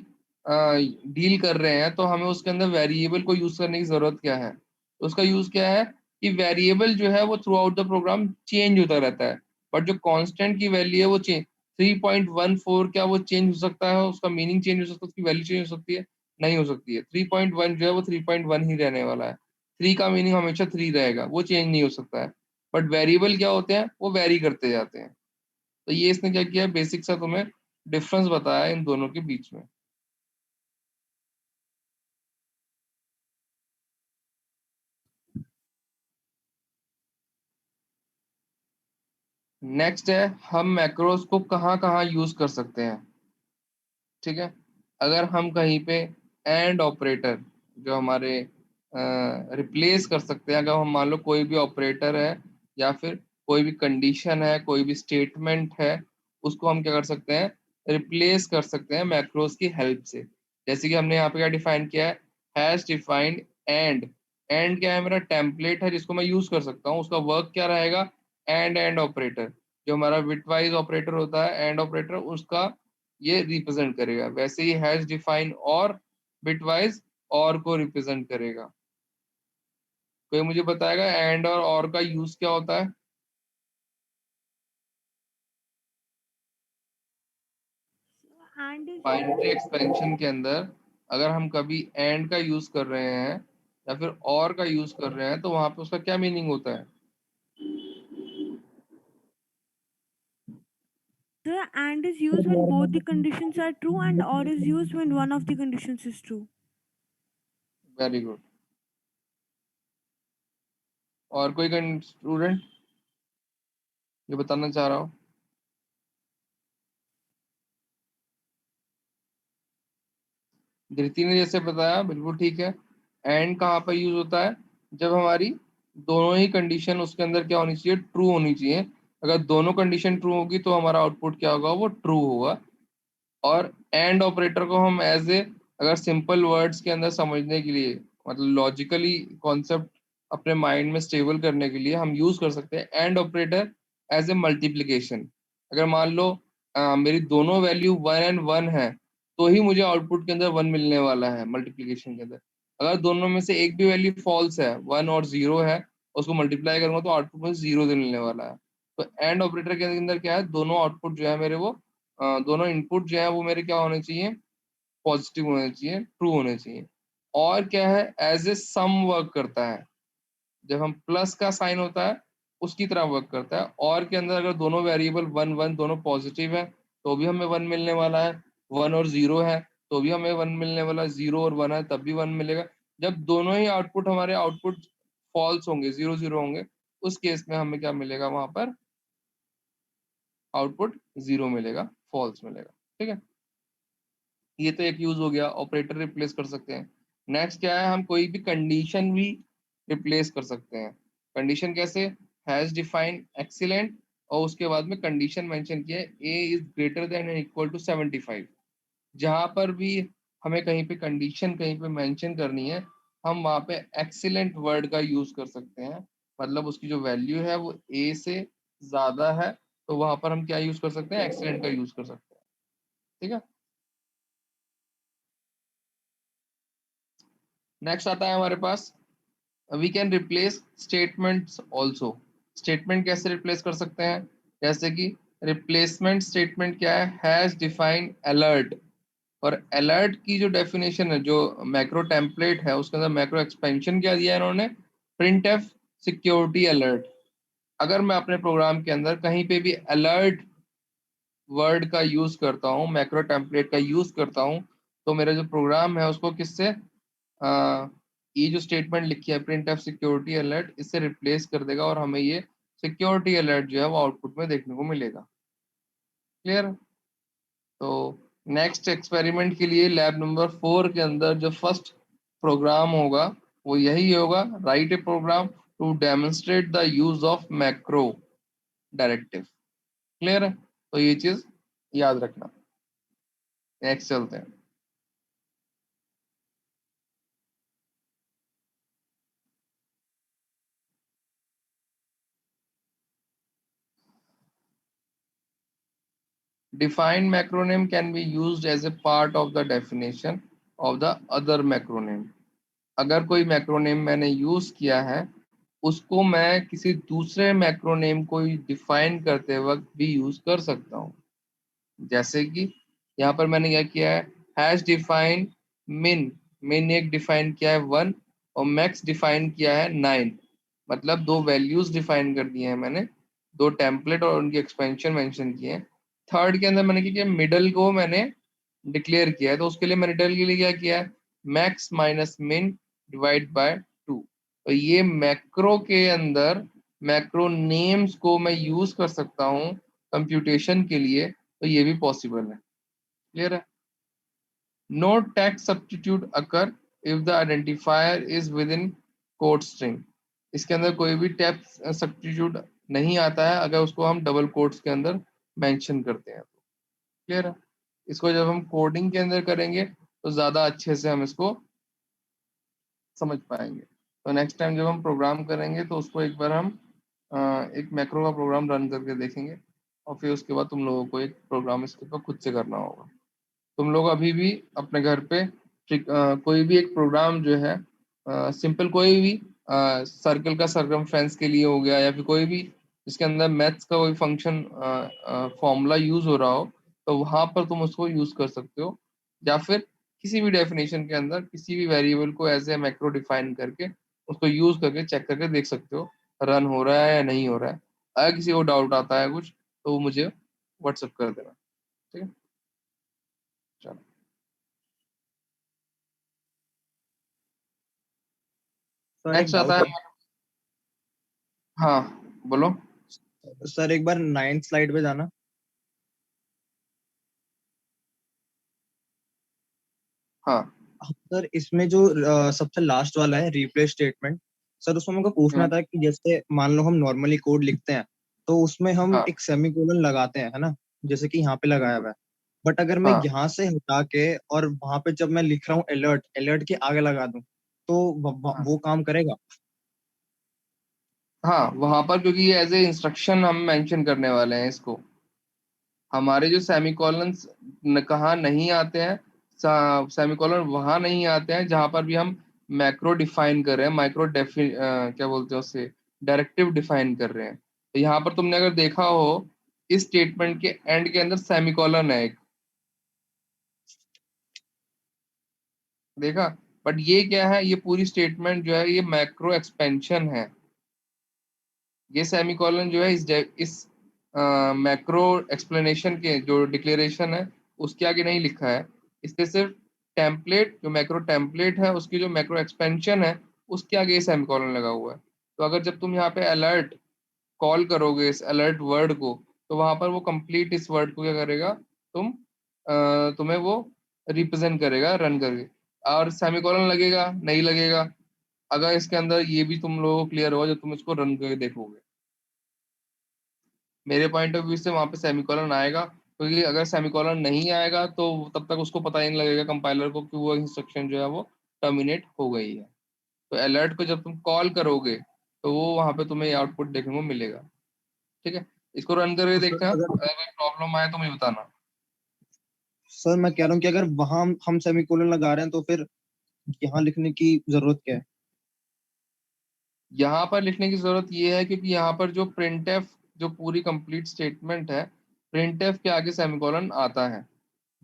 डील कर रहे हैं तो हमें उसके अंदर वेरिएबल को यूज करने की जरूरत क्या है? तो उसका यूज क्या है कि वेरिएबल जो है वो throughout the program change होता रहता है, बट जो कांस्टेंट की वैल्यू है वो चेंज 3.14 क्या वो चेंज हो सकता है? उसका मीनिंग चेंज हो सकता है, उसकी वैल्यू चेंज हो सकती है? नहीं हो सकती है। 3.1 जो है वो 3.1 ही रहने वाला है। 3 का मीनिंग हमेशा 3 रहेगा, वो चेंज नहीं हो सकता है। बट वेरिएबल क्या होते हैं? वो वेरी करते जाते हैं। तो ये इसने क्या किया, बेसिक सा तुम्हें डिफरेंस बताया इन दोनों के बीच में। नेक्स्ट है हम मैक्रोस को कहाँ कहाँ यूज कर सकते हैं। ठीक है, अगर हम कहीं पे एंड ऑपरेटर जो हमारे रिप्लेस कर सकते हैं, अगर हम मान लो कोई भी ऑपरेटर है या फिर कोई भी कंडीशन है, कोई भी स्टेटमेंट है, उसको हम क्या कर सकते हैं? रिप्लेस कर सकते हैं मैक्रोस की हेल्प से। जैसे कि हमने यहाँ पे क्या डिफाइन किया है? Hash defined and. एंड क्या है? मेरा टेम्पलेट है जिसको मैं यूज कर सकता हूँ। उसका वर्क क्या रहेगा? एंड ऑपरेटर जो हमारा बिटवाइज ऑपरेटर होता है, एंड ऑपरेटर, उसका ये रिप्रेजेंट करेगा। वैसे ही हैश डिफाइन और बिटवाइज और को रिप्रेजेंट करेगा। कोई मुझे बताएगा एंड और का यूज क्या होता है? एंड इज बाइनरी एक्सपेंशन के अंदर अगर हम कभी एंड का यूज कर रहे हैं या फिर और का यूज कर रहे हैं तो वहां पे उसका क्या मीनिंग होता है? the and is used when both the conditions are true and or is used when one of the conditions is true. Very good. और कोई स्टूडेंट ये बताना चाह रहा हो? धृति ने जैसे बताया बिल्कुल ठीक है। एंड कहाँ पर यूज होता है? जब हमारी दोनों ही कंडीशन उसके अंदर क्या होनी चाहिए? ट्रू होनी चाहिए। अगर दोनों कंडीशन ट्रू होगी तो हमारा आउटपुट क्या होगा? वो ट्रू होगा। और एंड ऑपरेटर को हम एज ए, अगर सिंपल वर्ड्स के अंदर समझने के लिए, मतलब लॉजिकली कॉन्सेप्ट अपने माइंड में स्टेबल करने के लिए हम यूज कर सकते हैं and operator as a multiplication. अगर मान लो मेरी दोनों वैल्यू 1 और 1 है तो ही मुझे आउटपुट के अंदर 1 मिलने वाला है मल्टीप्लीकेशन के अंदर। अगर दोनों में से एक भी वैल्यू फॉल्स है, 1 और 0 है, उसको मल्टीप्लाई करूंगा तो आउटपुट में 0 मिलने वाला है। तो एंड ऑपरेटर के अंदर क्या है? दोनों आउटपुट जो है मेरे वो दोनों इनपुट जो है वो मेरे क्या होने चाहिए? पॉजिटिव होने चाहिए, ट्रू होने चाहिए। और क्या है? एज ए सम वर्क करता है। जब हम प्लस का साइन होता है उसकी तरह वर्क करता है। और के अंदर अगर दोनों वेरिएबल 1 1 दोनों पॉजिटिव है तो भी हमें 1 मिलने वाला है। 1 और 0 है तो भी हमें 1 मिलने वाला है। 0 और 1 है तब भी 1 मिलेगा। जब दोनों ही आउटपुट हमारे आउटपुट फॉल्स होंगे, 0 0 होंगे, उस केस में हमें क्या मिलेगा? वहां पर आउटपुट 0 मिलेगा, फॉल्स मिलेगा। ठीक है, ये तो एक यूज हो गया, ऑपरेटर रिप्लेस कर सकते हैं। नेक्स्ट क्या है? हम कोई भी कंडीशन भी रिप्लेस कर सकते हैं। कंडीशन कैसे? हैज डिफाइन एक्सीलेंट और उसके बाद में कंडीशन मेंशन किया है A is greater than and equal to 75। जहां पर भी हमें कहीं पे कंडीशन कहीं पे मेंशन करनी है, हम वहां पे एक्सीलेंट वर्ड का यूज कर सकते हैं। मतलब उसकी जो वैल्यू है वो ए से ज्यादा है तो वहां पर हम क्या यूज कर सकते हैं? एक्सीलेंट का यूज कर सकते हैं। ठीक है, नेक्स्ट आता है हमारे पास we can replace statements also. Statement कैसे रिप्लेस कर सकते हैं? जैसे कि रिप्लेसमेंट स्टेटमेंट क्या है? Hash define alert. और अलर्ट की जो डेफिनेशन है, जो मैक्रो टेम्पलेट है, उसके अंदर मैक्रो एक्सपेंशन क्या दिया है इन्होंने, प्रिंट एफ सिक्योरिटी अलर्ट। अगर मैं अपने प्रोग्राम के अंदर कहीं पे भी अलर्ट वर्ड का यूज करता हूँ, मैक्रो टेम्पलेट का यूज करता हूँ, तो मेरा जो प्रोग्राम है उसको किससे ये जो स्टेटमेंट लिखी है प्रिंट एफ सिक्योरिटी अलर्ट, इससे रिप्लेस कर देगा और हमें ये सिक्योरिटी अलर्ट जो है वो आउटपुट में देखने को मिलेगा। क्लियर? तो नेक्स्ट एक्सपेरिमेंट के लिए लैब नंबर 4 के अंदर जो फर्स्ट प्रोग्राम होगा वो यही होगा, write a program to demonstrate the use of macro directive. Clear है? तो ये चीज याद रखना। नेक्स्ट चलते हैं। Defined macronym can be used as a part of the definition of the other macronym। अगर कोई मैक्रोनेम मैंने यूज किया है, उसको मैं किसी दूसरे मैक्रोनेम को डिफाइन करते वक्त भी यूज कर सकता हूँ। जैसे कि यहाँ पर मैंने क्या किया है, हैश डिफाइन मिन। मिन एक डिफाइन किया है 1 और मैक्स डिफाइन किया है 9। मतलब दो वैल्यूज डिफाइन कर दिए हैं मैंने, दो टेम्पलेट और उनकी एक्सपेंशन मेंशन किए हैं। थर्ड के अंदर मैंने क्या किया, मिडल को मैंने डिक्लेयर किया है, तो उसके लिए मैंने मिडल के लिए क्या किया है, मैक्स माइनस मिन डिवाइड बाय 2। तो ये मैक्रो के अंदर मैक्रो नेम्स को मैं यूज कर सकता हूँ कंप्यूटेशन के लिए, तो ये भी पॉसिबल है। क्लियर है? No text substitute occur if the identifier is within code string. इसके अंदर कोई भी टेक्स्ट सब्स्टिट्यूट नहीं आता है अगर उसको हम डबल कोट्स के अंदर मेंशन करते हैं। क्लियर है? इसको जब हम कोडिंग के अंदर करेंगे तो ज़्यादा अच्छे से हम इसको समझ पाएंगे। तो नेक्स्ट टाइम जब हम प्रोग्राम करेंगे तो उसको एक बार हम एक मैक्रो का प्रोग्राम रन करके देखेंगे और फिर उसके बाद तुम लोगों को एक प्रोग्राम इसके ऊपर खुद से करना होगा। तुम लोग अभी भी अपने घर पे कोई भी एक प्रोग्राम जो है सिंपल, कोई भी सर्कल का सर्कमफ्रेंस के लिए हो गया, या फिर कोई भी जिसके अंदर मैथ्स का कोई फंक्शन फॉर्मूला यूज हो रहा हो, तो वहां पर तुम उसको यूज कर सकते हो। या फिर किसी भी डेफिनेशन के अंदर किसी भी वेरिएबल को एज ए मैक्रो डिफाइन करके उसको यूज करके चेक करके देख सकते हो रन हो रहा है या नहीं हो रहा है। अगर किसी को डाउट आता है कुछ तो वो मुझे व्हाट्सएप कर देना। ठीक है, चलो सर एक नेक्स्ट आता डाउट है। हाँ बोलो। है सर, एक बार 9th स्लाइड पे जाना। हाँ सर इसमें जो सबसे लास्ट वाला है रिप्लेस स्टेटमेंट, सर उसमें हमको पूछना हाँ था कि जैसे मान लो हम नॉर्मली कोड लिखते हैं तो उसमें हम हाँ एक सेमीकोलन लगाते हैं, है ना, जैसे कि यहाँ पे लगाया हुआ है। बट अगर मैं हाँ यहाँ से हटा के और वहां पे जब मैं लिख रहा हूँ अलर्ट, अलर्ट के आगे लगा दूं तो हाँ वो काम करेगा? हाँ, वहां पर क्योंकि ये एज ए इंस्ट्रक्शन हम मेंशन करने वाले हैं इसको। हमारे जो सेमीकोलंस कहाँ नहीं आते हैं, सेमीकोलन वहां नहीं आते हैं जहां पर भी हम मैक्रो डिफाइन कर रहे हैं, क्या बोलते हैं उसे, डायरेक्टिव डिफाइन कर रहे हैं। तो यहाँ पर तुमने अगर देखा हो इस स्टेटमेंट के एंड के अंदर सेमीकोलन है एक, देखा? बट ये क्या है, ये पूरी स्टेटमेंट जो है ये मैक्रो एक्सपेंशन है। ये सेमीकोलन जो है इस मैक्रो एक्सप्लेनेशन के जो डिक्लेरेशन है उसके आगे नहीं लिखा है। इससे सिर्फ टेम्पलेट, जो मैक्रो टेम्पलेट है उसकी जो मैक्रो एक्सपेंशन है उसके आगे ये सेमीकोलन लगा हुआ है। तो अगर जब तुम यहाँ पे अलर्ट कॉल करोगे इस अलर्ट वर्ड को, तो वहां पर वो कंप्लीट इस वर्ड को क्या करेगा, तुम्हें वो रिप्रेजेंट करेगा रन करके। और सेमीकोलन लगेगा नहीं लगेगा, अगर इसके अंदर ये भी तुम लोगों को क्लियर होगा जब तुम इसको रन करके देखोगे। मेरे पॉइंट ऑफ व्यू से वहां पे सेमीकोलन आएगा, क्योंकि अगर सेमीकोलन नहीं आएगा तो तब तक उसको पता ही नहीं लगेगा कंपाइलर को कि वो इंस्ट्रक्शन जो है वो टर्मिनेट हो गई है। तो अलर्ट को जब तुम कॉल करोगे तो वो वहां पे तुम्हें आउटपुट देखने को मिलेगा। ठीक है, इसको रन करके तो सर देखना, अगर, अगर कोई प्रॉब्लम आए तो मुझे बताना। सर मैं कह रहा हूँ कि अगर वहां हम सेमीकोलन लगा रहे हैं तो फिर यहाँ लिखने की जरूरत क्या है? यहाँ पर लिखने की जरूरत ये है क्योंकि यहाँ पर जो प्रिंटफ, जो पूरी कंप्लीट स्टेटमेंट है, प्रिंटफ के आगे सेमीकोलन आता है।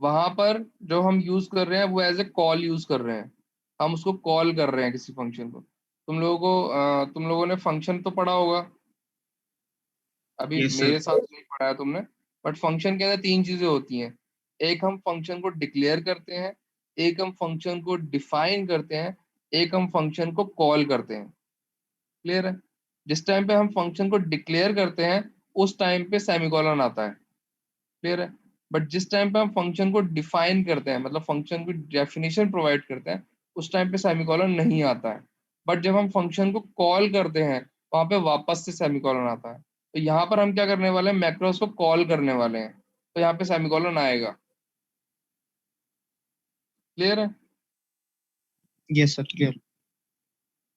वहां पर जो हम यूज कर रहे हैं वो एज ए कॉल यूज कर रहे हैं, हम उसको कॉल कर रहे हैं किसी फंक्शन को। तुम लोगों ने फंक्शन तो पढ़ा होगा, अभी यस सर। मेरे साथ नहीं पढ़ा है तुमने। बट फंक्शन के अंदर तीन चीजें होती हैं। एक हम फंक्शन को डिक्लेयर करते हैं, एक हम फंक्शन को डिफाइन करते हैं, एक हम फंक्शन को कॉल करते हैं। क्लियर है? जिस टाइम पे हम फंक्शन को डिक्लेयर करते हैं उस टाइम पे सेमीकोलन आता है। क्लियर है? बट जिस टाइम पे हम फंक्शन को डिफाइन करते हैं, मतलब फंक्शन की डेफिनेशन प्रोवाइड करते हैं, उस टाइम पे सेमीकोलन नहीं आता है। बट जब हम फंक्शन को कॉल करते हैं वहां पे वापस से सेमीकोलन आता है। तो यहाँ पर हम क्या करने वाले हैं, मैक्रोस को कॉल करने वाले हैं, तो यहाँ पे सेमीकोलन आएगा। क्लियर है? Yes sir clear.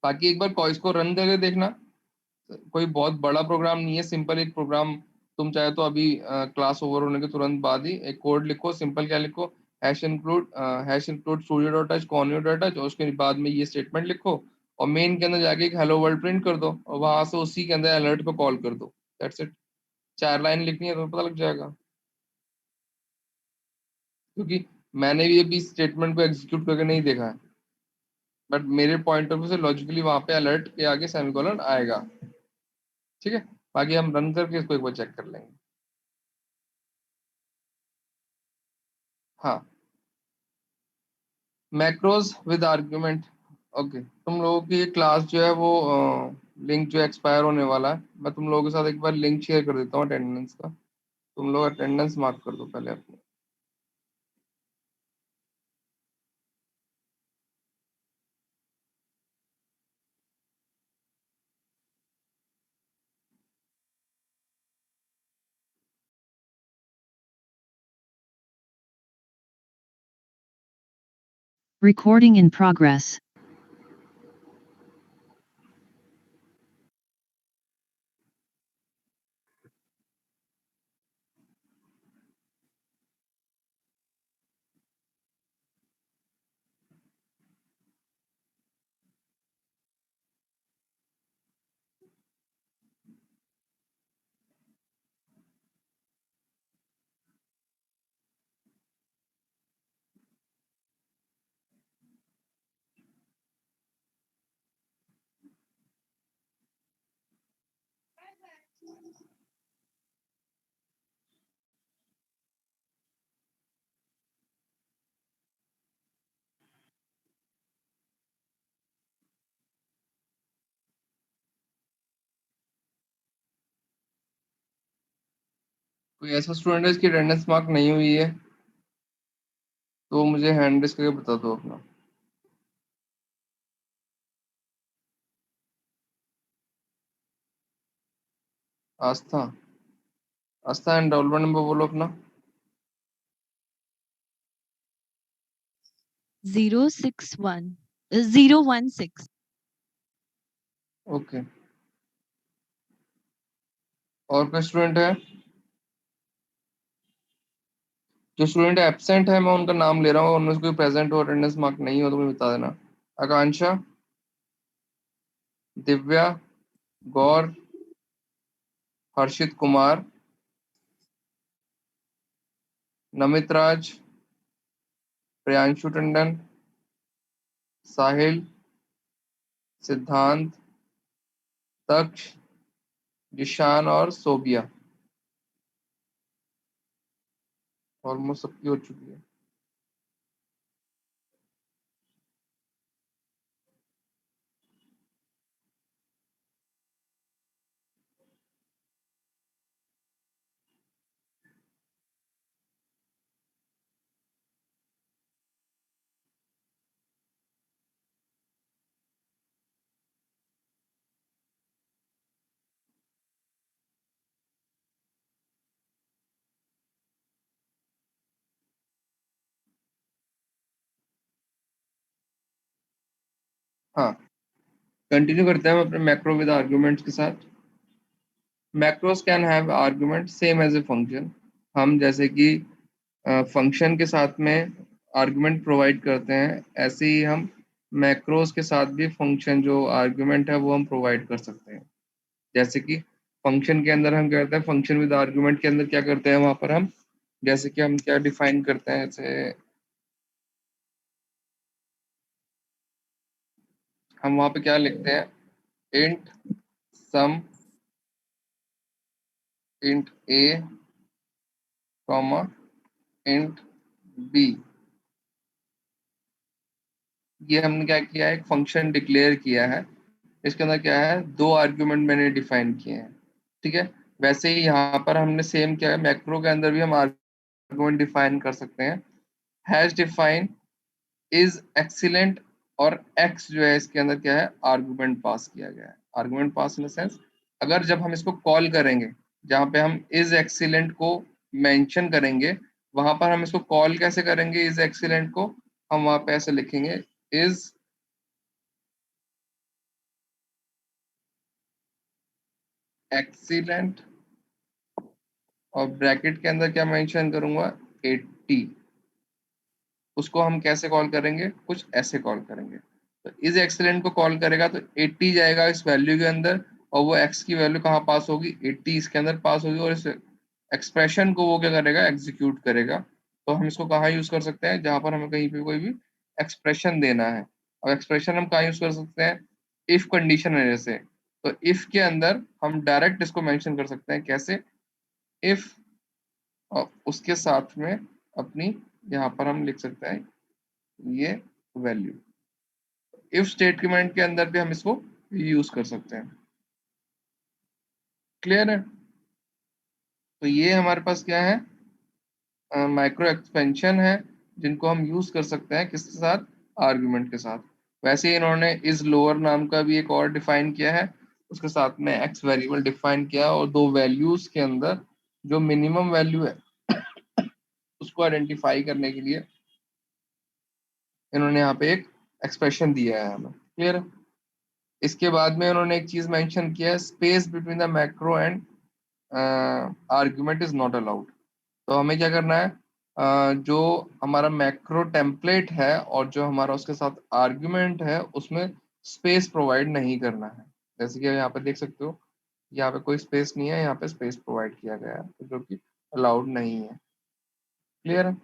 बाकी एक बार इसको रन करके देखना, कोई बहुत बड़ा प्रोग्राम नहीं है, सिंपल एक प्रोग्राम। तुम चाहे तो अभी क्लास ओवर होने के तुरंत बाद ही एक कोड लिखो, सिंपल क्या लिखो, hash include studio dot H conio dot H, और उसके बाद में ये स्टेटमेंट लिखो और मेन के अंदर जाके एक हेलो वर्ल्ड प्रिंट कर दो और वहां से उसी के अंदर अलर्ट को कॉल कर दो। That's it. 4 लाइन लिखनी है तो पता लग जाएगा, क्योंकि मैंने भी अभी स्टेटमेंट को एग्जीक्यूट करके नहीं देखा है, बट मेरे पॉइंट ऑफ व्यू से लॉजिकली वहां पे अलर्ट के आगे सेमीकोलन आएगा। ठीक है, बाकी हम रन करके इसको एक बार चेक कर लेंगे। हाँ, मैक्रोज विद आर्ग्यूमेंट। ओके, तुम लोगों की ये क्लास जो है वो लिंक जो एक्सपायर होने वाला है, मैं तुम लोगों के साथ एक बार लिंक शेयर कर देता हूँ अटेंडेंस का। तुम लोग अटेंडेंस मार्क कर दो पहले अपने। Recording in progress. कोई ऐसा स्टूडेंट है जिसकी अटेंडेंस मार्क नहीं हुई है तो मुझे हैंड रेस करके बता दो अपना। आस्था, आस्था एनरोलमेंट नंबर बोलो अपना। 016. ओके, और कोई स्टूडेंट है? जो स्टूडेंट एब्सेंट है मैं उनका नाम ले रहा हूँ, उनमें से कोई प्रेजेंट हो अटेंडेंस मार्क नहीं हो तो मुझे बता देना। आकांक्षा, दिव्या, गौर, हर्षित कुमार, नमित राज, प्रियांशु टंडन, साहिल, सिद्धांत, तक्ष, जिशान और सोबिया। ऑलमोस्ट सबकी हो चुकी है। हाँ, कंटिन्यू करते हैं हम अपने मैक्रो विद आर्गुमेंट्स के साथ। Macros can have argument same as a function. हम जैसे कि फंक्शन के साथ में आर्गुमेंट प्रोवाइड करते हैं, ऐसे ही हम मैक्रोस के साथ भी फंक्शन जो आर्गुमेंट है वो हम प्रोवाइड कर सकते हैं। जैसे कि फंक्शन के अंदर हम क्या करते हैं, फंक्शन विद आर्गुमेंट के अंदर क्या करते हैं, वहां पर हम जैसे कि हम क्या डिफाइन करते हैं, जैसे हम वहां पे क्या लिखते हैं, इंट सम इंट ए कॉमा इंट बी। ये हमने क्या किया है, एक फंक्शन डिक्लेयर किया है, इसके अंदर क्या है, 2 आर्ग्यूमेंट मैंने डिफाइन किए हैं, ठीक है। वैसे ही यहाँ पर हमने सेम किया है, मैक्रो के अंदर भी हम आर्ग्यूमेंट डिफाइन कर सकते हैं। हैश डिफाइन इज एक्सीलेंट, और एक्स जो है इसके अंदर क्या है, आर्गुमेंट पास किया गया है। Argument pass in the sense, अगर जब हम इसको कॉल करेंगे, जहाँ पे हम इज एक्सीलेंट को मेंशन करेंगे, वहां पर हम इसको कॉल कैसे करेंगे, इज एक्सीलेंट को हम वहां पे ऐसे लिखेंगे, इज एक्सीलेंट, और ब्रैकेट के अंदर क्या मेंशन करूंगा, 80। उसको हम कैसे कॉल करेंगे, कुछ ऐसे कॉल करेंगे। तो इज एक्सीलेंट को कॉल करेगा तो 80 जाएगा इस वैल्यू के अंदर, और वो x की वैल्यू कहाँ पास होगी, 80 इसके अंदर पास होगी, और इस एक्सप्रेशन को वो क्या करेगा, एग्जीक्यूट करेगा। तो हम इसको कहाँ यूज कर सकते हैं, जहां पर हमें कहीं पे कोई भी एक्सप्रेशन देना है। और एक्सप्रेशन हम कहाँ यूज कर सकते हैं, इफ कंडीशन है जैसे, तो इफ के अंदर हम डायरेक्ट इसको मेंशन कर सकते हैं, कैसे, इफ, और उसके साथ में अपनी यहाँ पर हम लिख सकते हैं ये वैल्यू। इफ स्टेटमेंट के अंदर भी हम इसको यूज कर सकते हैं। क्लियर है? तो ये हमारे पास क्या है, माइक्रो एक्सपेंशन है, जिनको हम यूज कर सकते हैं किसके साथ, आर्गुमेंट के साथ। वैसे ही इन्होंने इज लोअर नाम का भी एक और डिफाइन किया है, उसके साथ में एक्स वेरिएबल डिफाइन किया, और 2 वैल्यूज के अंदर जो मिनिमम वैल्यू है उसको आइडेंटिफाई करने के लिए इन्होंने यहाँ पे एक एक्सप्रेशन दिया है हमें। क्लियर है? इसके बाद में उन्होंने एक चीज मेंशन किया है, space between the macro and argument is not allowed. तो हमें क्या करना है, जो हमारा मैक्रो टेम्पलेट है और जो हमारा उसके साथ आर्ग्यूमेंट है, उसमें स्पेस प्रोवाइड नहीं करना है। जैसे कि यहाँ पे देख सकते हो, यहाँ पे कोई स्पेस नहीं है, यहाँ पे स्पेस प्रोवाइड किया गया है, जो कि अलाउड नहीं है। क्लियर है?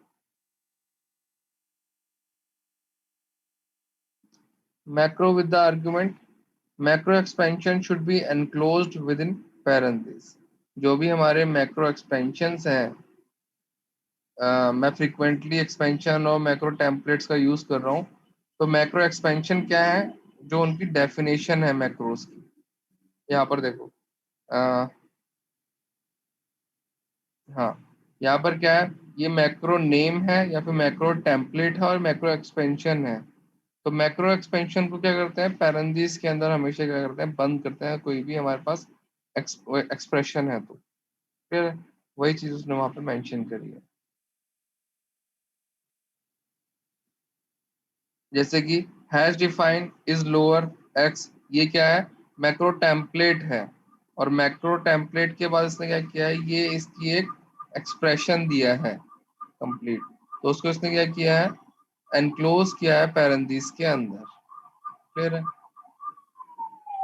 Macro with the argument, macro expansion should be enclosed with in parenthesis. जो भी हमारे मैक्रो एक्सपेंशंस हैं, मैं फ्रीक्वेंटली एक्सपेंशन और मैक्रो टेम्पलेट्स का यूज कर रहा हूँ। तो मैक्रो एक्सपेंशन क्या है, जो उनकी डेफिनेशन है मैक्रोस की, यहाँ पर देखो, हाँ, यहाँ पर क्या है, ये मैक्रो नेम है या फिर मैक्रो टेम्पलेट है और मैक्रो एक्सपेंशन है। तो मैक्रो एक्सपेंशन को क्या करते हैं, पैरेंथेसिस के अंदर हमेशा क्या करते हैं, बंद करते हैं, कोई भी हमारे पास एक्सप्रेशन है तो। फिर वही चीज उसने वहां पे मेंशन करी है। जैसे कि hash define is lower x, ये क्या है, मैक्रो टेम्पलेट है, और मैक्रो टेम्पलेट के बाद इसने क्या किया है, ये इसकी एक एक्सप्रेशन दिया है कंप्लीट। तो उसको इसने क्या किया है, एनक्लोज किया है पैरेंथेसिस के अंदर। फिर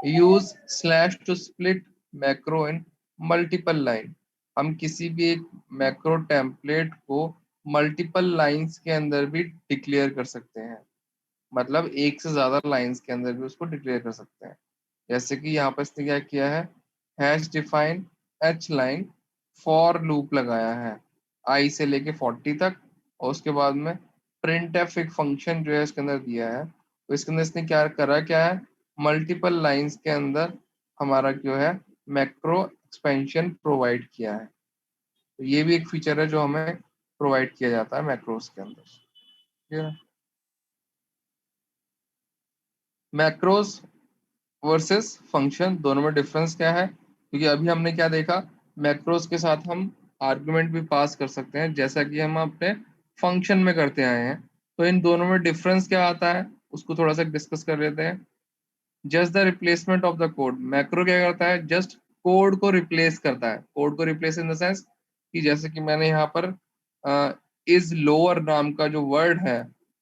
use slash to split macro in multiple line, हम किसी भी एक मैक्रो टेम्पलेट को मल्टीपल लाइंस के अंदर भी डिक्लेयर कर सकते हैं, मतलब एक से ज्यादा लाइंस के अंदर भी उसको डिक्लेयर कर सकते हैं। जैसे कि यहाँ पर इसने क्या किया है, hash define H line, for loop लगाया है आई से लेके 40 तक, और उसके बाद में प्रिंट एफ एक फंक्शन जो है इसके अंदर दिया है। तो इसके अंदर इसने क्या करा, क्या है, मल्टीपल लाइंस के अंदर हमारा जो है मैक्रो एक्सपेंशन प्रोवाइड किया है। तो ये भी एक फीचर है जो हमें प्रोवाइड किया जाता है मैक्रोस के अंदर। ठीक है? मैक्रोस वर्सेस फंक्शन, दोनों में डिफरेंस क्या है, क्योंकि अभी हमने क्या देखा, मैक्रोस के साथ हम आर्गुमेंट भी पास कर सकते हैं, जैसा कि हम अपने फंक्शन में करते आए हैं। तो इन दोनों में डिफरेंस क्या आता है, उसको थोड़ा सा डिस्कस कर लेते हैं। Just the replacement of the code, macro क्या करता है, जस्ट कोड को रिप्लेस करता है। कोड को रिप्लेस इन द सेंस कि जैसे कि मैंने यहाँ पर इज लोअर नाम का जो वर्ड है,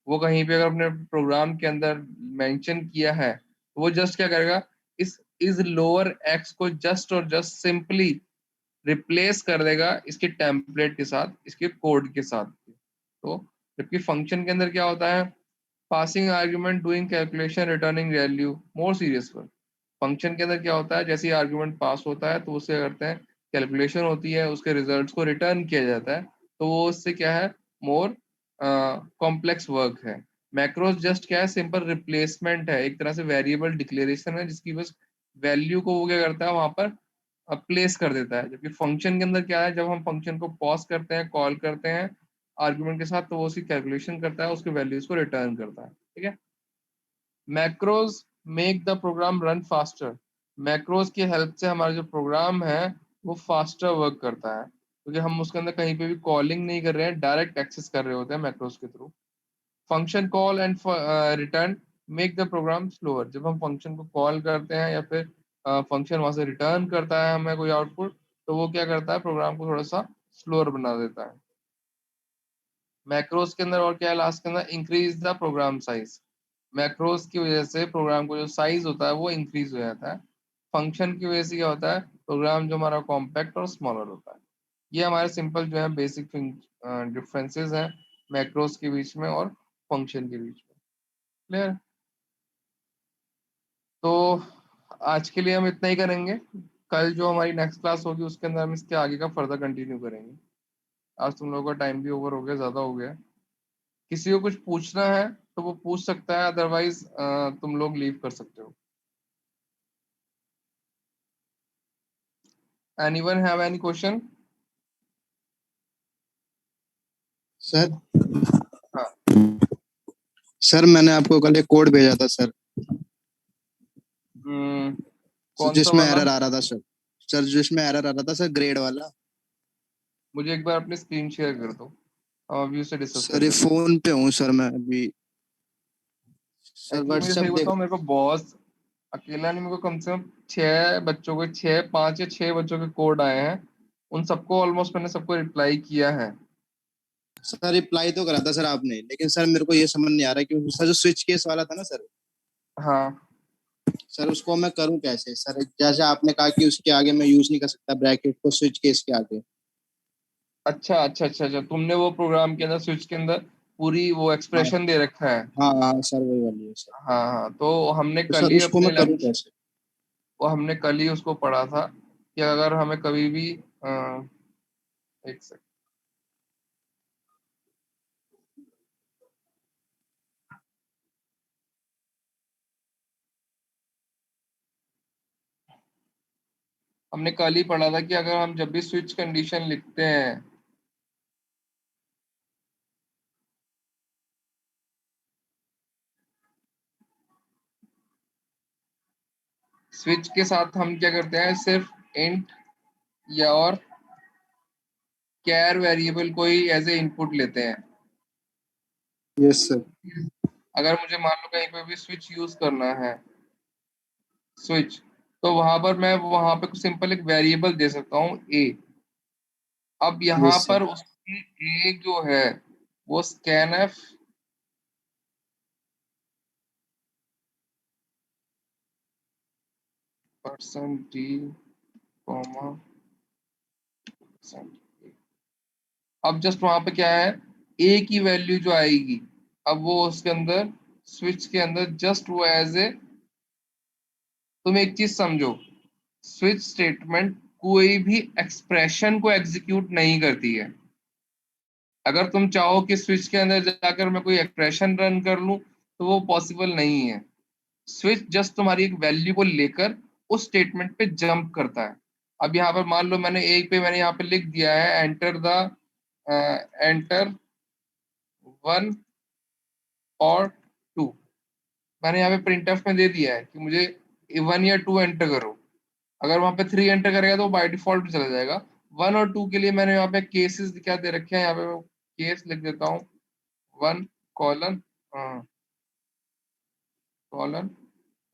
वो कहीं पे अगर अपने प्रोग्राम के अंदर मेंशन किया है, तो वो जस्ट क्या करेगा, इस इज लोअर एक्स को जस्ट और जस्ट सिंपली रिप्लेस कर देगा इसके टेम्पलेट के साथ, इसके कोड के साथ। तो जबकि फंक्शन के अंदर क्या होता है, passing argument, doing calculation, returning value, more serious work. Function के अंदर क्या होता है, जैसे ही आर्ग्यूमेंट पास होता है तो उससे करते हैं कैलकुलेशन होती है, उसके रिजल्ट्स को रिटर्न किया जाता है, तो वो उससे क्या है, मोर कॉम्प्लेक्स वर्क है। मैक्रोस जस्ट क्या है, सिंपल रिप्लेसमेंट है, एक तरह से वेरिएबल डिक्लेरेशन है जिसकी बस वैल्यू को वो क्या करता है वहां पर प्लेस कर देता है। जबकि फंक्शन के अंदर क्या है, जब हम फंक्शन को पॉज करते हैं, कॉल करते हैं आर्गुमेंट के साथ, तो वो उसकी कैलकुलेशन करता है, उसके वैल्यूज को रिटर्न करता है। ठीक है। Macros make the program run faster. Macros की हेल्प से हमारा जो प्रोग्राम है वो फास्टर वर्क करता है, क्योंकि हम उसके अंदर कहीं पे भी कॉलिंग नहीं कर रहे हैं, डायरेक्ट एक्सेस कर रहे होते हैं मैक्रोज के थ्रू। Function call and return make the program slower. जब हम फंक्शन को कॉल करते हैं या फिर फंक्शन वहां से रिटर्न करता है हमें कोई आउटपुट, तो वो क्या करता है, प्रोग्राम को थोड़ा सा स्लोअर बना देता है। मैक्रोज के अंदर और क्या है लास्ट के अंदर, increase the program size. Macros की वजह से प्रोग्राम को जो साइज होता है वो इंक्रीज हो जाता है। फंक्शन की वजह से क्या होता है, प्रोग्राम जो हमारा कॉम्पैक्ट और स्मॉलर होता है। ये हमारे सिंपल जो है बेसिक डिफरेंसेस हैं मैक्रोज के बीच में और फंक्शन के बीच में। क्लियर। तो आज के लिए हम इतना ही करेंगे, कल जो हमारी नेक्स्ट क्लास होगी उसके अंदर हम इसके आगे का फर्दर कंटिन्यू करेंगे। आज तुम लोगों का टाइम भी ओवर हो गया, ज़्यादा हो गया। किसी को कुछ पूछना है तो वो पूछ सकता है, अदरवाइज तुम लोग लीव कर सकते हो। Anyone have any question? Sir हाँ, सर मैंने आपको कल एक कोड भेजा था सर, कौन सा जिसमें वाला? एरर आ रहा था सर। सर जिसमें एरर आ रहा था सर, ग्रेड वाला। मुझे एक बार अपनी स्क्रीन शेयर कर दो, हम अभी उसे डिस्कस कर सर ये लेते हैं। फोन पे हूँ सर मैं अभी। सर एक्चुअली मुझे व्हाट्सएप सही देख। बताऊं, मेरे को बॉस अकेला नहीं, मेरे को कम से कम 6 बच्चों के, 5 या 6 बच्चों के कोड आए हैं। उन सबको ऑलमोस्ट मैंने सबको रिप्लाई किया है। सर रिप्लाई तो करा था सर आपने, लेकिन सर मेरे को ये समझ नहीं आ रहा कि सर जो स्विच केस वाला था ना सर, हाँ, सर उसको मैं करूँ कैसे सर? जैसे आपने कहा कि उसके आगे मैं यूज नहीं कर सकता ब्रैकेट को स्विच केस के आगे। अच्छा अच्छा अच्छा अच्छा, तुमने वो प्रोग्राम के अंदर स्विच के अंदर पूरी वो हाँ एक्सप्रेशन दे रखा है। हाँ हाँ सर, वही वाली है सर। हाँ हाँ, तो हमने तो कल सर ही उसको अपने मैं करूँ लेक्चर, कैसे? वो हमने कल ही उसको पढ़ा था कि अगर हमें कभी भी एक सेकंड, हमने कल ही पढ़ा था कि अगर हम जब भी स्विच कंडीशन लिखते हैं, स्विच के साथ हम क्या करते हैं, सिर्फ इंट या और कैर वेरिएबल को ही एज ए इनपुट लेते हैं। Yes sir. अगर मुझे मान लो कहीं पे भी स्विच यूज करना है, स्विच, तो वहां पर मैं वहां पे सिंपल एक वेरिएबल दे सकता हूँ ए। अब यहाँ यस सर। पर उसकी ए जो है वो scanf percent D comma percent. अब जस्ट वहां पे क्या है, ए की वैल्यू जो आएगी, अब वो उसके अंदर स्विच के अंदर जस्ट वो एज ए, तुम एक चीज समझो, स्विच स्टेटमेंट कोई भी एक्सप्रेशन को एग्जीक्यूट नहीं करती है। अगर तुम चाहो कि स्विच के अंदर जाकर मैं कोई एक्सप्रेशन रन कर लूं तो वो पॉसिबल नहीं है। स्विच जस्ट तुम्हारी एक वैल्यू को लेकर उस स्टेटमेंट पे जंप करता है। अब यहाँ पर मान लो मैंने एक पे मैंने यहाँ पे लिख दिया है एंटर द एंटर 1 और 2, मैंने यहाँ पे प्रिंटफ में दे दिया है कि मुझे 1 या 2 एंटर करो। अगर वहां पे 3 एंटर करेगा तो बाय डिफॉल्ट चला जाएगा। 1 और 2 के लिए मैंने यहाँ पे केसेस क्या दे रखे हैं, यहाँ पे केस लिख देता हूँ, 1 कॉलन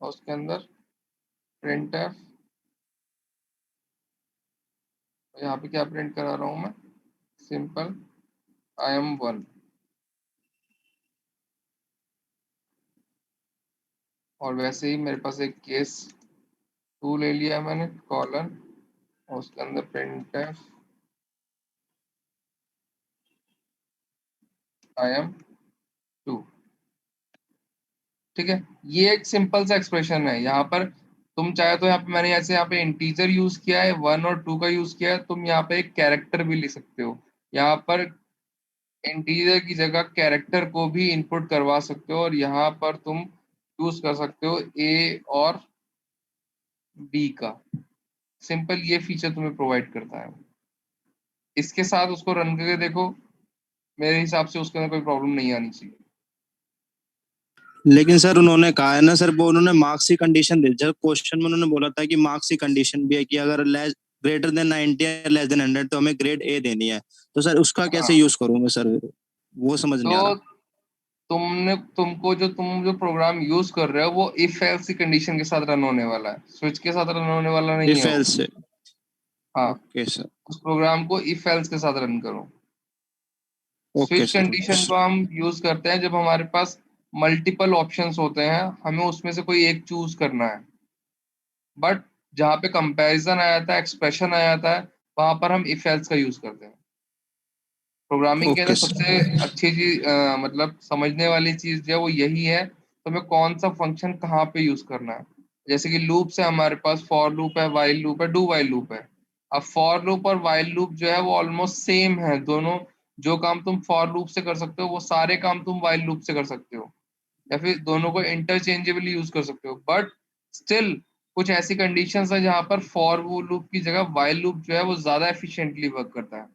और उसके अंदर प्रिंट एफ। यहाँ पे क्या प्रिंट करा रहा हूँ मैं, सिंपल आई एम 1। और वैसे ही मेरे पास एक केस 2 ले लिया मैंने, कॉलन और उसके अंदर printf I am 2। ठीक है, ये एक सिंपल सा एक्सप्रेशन है। यहाँ पर तुम चाहे तो यहाँ पे मैंने ऐसे यहाँ पे इंटीजर यूज किया है, 1 और 2 का यूज किया है, तुम यहाँ पे एक कैरेक्टर भी लिख सकते हो। यहाँ पर इंटीजर की जगह कैरेक्टर को भी इनपुट करवा सकते हो और यहाँ पर तुम यूज कर सकते हो ए और बी का। सिंपल ये फीचर तुम्हें प्रोवाइड करता है। इसके साथ उसको रन करके देखो, मेरे हिसाब से उसके अंदर कोई प्रॉब्लम नहीं आनी चाहिए। लेकिन सर उन्होंने कहा है ना सर, वो उन्होंने मार्क्स की कंडीशन दी, जब क्वेश्चन में उन्होंने बोला था कि मार्क्स की कंडीशन भी है कि अगर ग्रेटर देन 90 या लेस देन 100 तो हमें ग्रेड ए देनी है। तो सर उसका कैसे हाँ, यूज करूं मैं सर, वो समझ नहीं आ तो रहा। तुम जो प्रोग्राम यूज कर रहे हो वो इफ एल्स की कंडीशन के साथ रन होने वाला है, स्विच के साथ रन होने वाला नहीं इफ है वो। एल्स से। हाँ, ओके सर। उस प्रोग्राम को इफ एल्स के साथ रन करो। Okay switch sir. कंडीशन को हम यूज करते हैं जब हमारे पास मल्टीपल ऑप्शंस होते हैं, हमें उसमें से कोई एक चूज करना है, बट जहाँ पे कंपैरिजन आ जाता है, एक्सप्रेशन आ जाता है, वहां पर हम इफ एल्स का यूज करते हैं। प्रोग्रामिंग के अंदर ओके सर। सबसे अच्छी चीज मतलब समझने वाली चीज जो है वो यही है, तो हमें कौन सा फंक्शन कहाँ पे यूज करना है। जैसे कि लूप से हमारे पास फॉर लूप है, वाइल लूप है, डू वाइल लूप है। अब फॉर लूप और वाइल लूप जो है वो ऑलमोस्ट सेम है दोनों। जो काम तुम फॉर लूप से कर सकते हो वो सारे काम तुम वाइल लूप से कर सकते हो, या फिर दोनों को इंटरचेंजेबली यूज कर सकते हो। बट स्टिल कुछ ऐसी कंडीशंस है जहाँ पर फॉर वो लूप की जगह वाइल लूप जो है वो ज्यादा एफिशिएंटली वर्क करता है।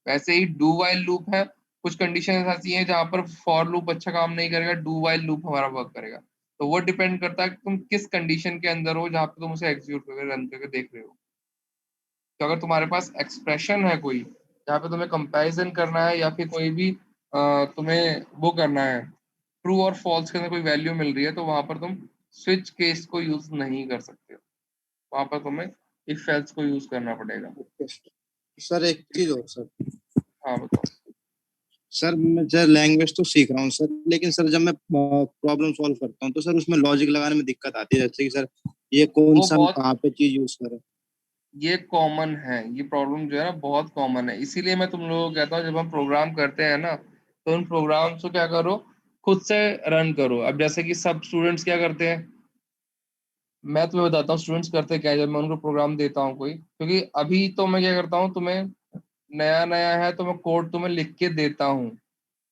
वैसे ही डू वाइल लूप है, कुछ कंडीशन ऐसी हैं जहाँ पर फॉर लूप अच्छा काम नहीं करेगा, डू वाइल लूप हमारा वर्क करेगा। तो वो डिपेंड करता है कि तुम किस कंडीशन के अंदर हो जहाँ पे तुम उसे एग्जीक्यूट करके रन करके देख रहे हो। तो अगर तुम्हारे पास एक्सप्रेशन है कोई जहाँ पे तुम्हें कंपैरिजन करना है, या फिर कोई भी तुम्हें वो करना है, ट्रू और फॉल्स के अंदर कोई वैल्यू मिल रही है, तो वहां पर तुम स्विच केस को यूज नहीं कर सकते हो। वहां पर तुम्हें इफ एल्स को यूज करना पड़ेगा। ओके सर, एक चीज और सर। हाँ बताओ। सर मैं सर लैंग्वेज तो सीख रहा हूँ सर, लेकिन सर जब मैं प्रॉब्लम सॉल्व करता हूँ तो सर उसमें लॉजिक लगाने में दिक्कत आती है, जैसे कि सर ये कौन वो सा हम बहुत कहाँ पे चीज यूज करें। ये कॉमन है, ये प्रॉब्लम जो है ना बहुत कॉमन है। इसीलिए मैं तुम लोगों को कहता हूँ जब हम प्रोग्राम करते हैं ना, तो उन प्रोग्राम्स को क्या करो, खुद से रन करो। अब जैसे कि सब स्टूडेंट्स क्या करते हैं, मैं तुम्हें बताता हूँ स्टूडेंट्स करते क्या है जब मैं उनको प्रोग्राम देता हूँ कोई, क्योंकि अभी तो मैं क्या करता हूँ, तुम्हें नया नया है तो मैं कोड तुम्हें लिख के देता हूँ।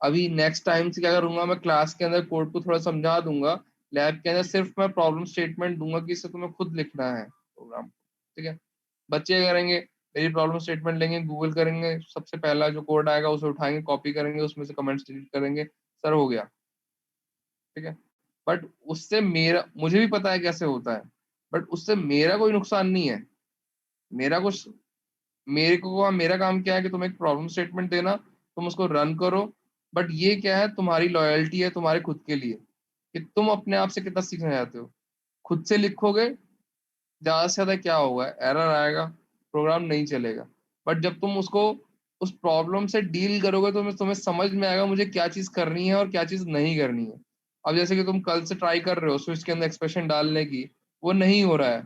अभी नेक्स्ट टाइम से क्या करूंगा, मैं क्लास के अंदर कोड को थोड़ा समझा दूंगा, लैब के अंदर सिर्फ मैं प्रॉब्लम स्टेटमेंट दूंगा कि इसे तुम्हें खुद लिखना है प्रोग्राम। ठीक है, बच्चे क्या करेंगे, मेरी प्रॉब्लम स्टेटमेंट लेंगे, गूगल करेंगे, सबसे पहला जो कोड आएगा उसे उठाएंगे, कॉपी करेंगे, उसमें से कमेंट्स डिलीट करेंगे, सर हो गया। ठीक है, बट उससे मेरा, मुझे भी पता है कैसे होता है, बट उससे मेरा कोई नुकसान नहीं है। मेरा कुछ, मेरा काम क्या है कि तुम एक प्रॉब्लम स्टेटमेंट देना, तुम उसको रन करो। बट ये क्या है, तुम्हारी लॉयल्टी है तुम्हारे खुद के लिए, कि तुम अपने आप से कितना सीखना चाहते हो। खुद से लिखोगे, ज्यादा से ज्यादा क्या होगा, एरर आएगा, प्रोग्राम नहीं चलेगा। बट जब तुम उसको उस प्रॉब्लम से डील करोगे तो तुम्हें समझ में आएगा मुझे क्या चीज करनी है और क्या चीज नहीं करनी है। अब जैसे कि तुम कल से ट्राई कर रहे हो स्विच के अंदर एक्सप्रेशन डालने की, वो नहीं हो रहा है।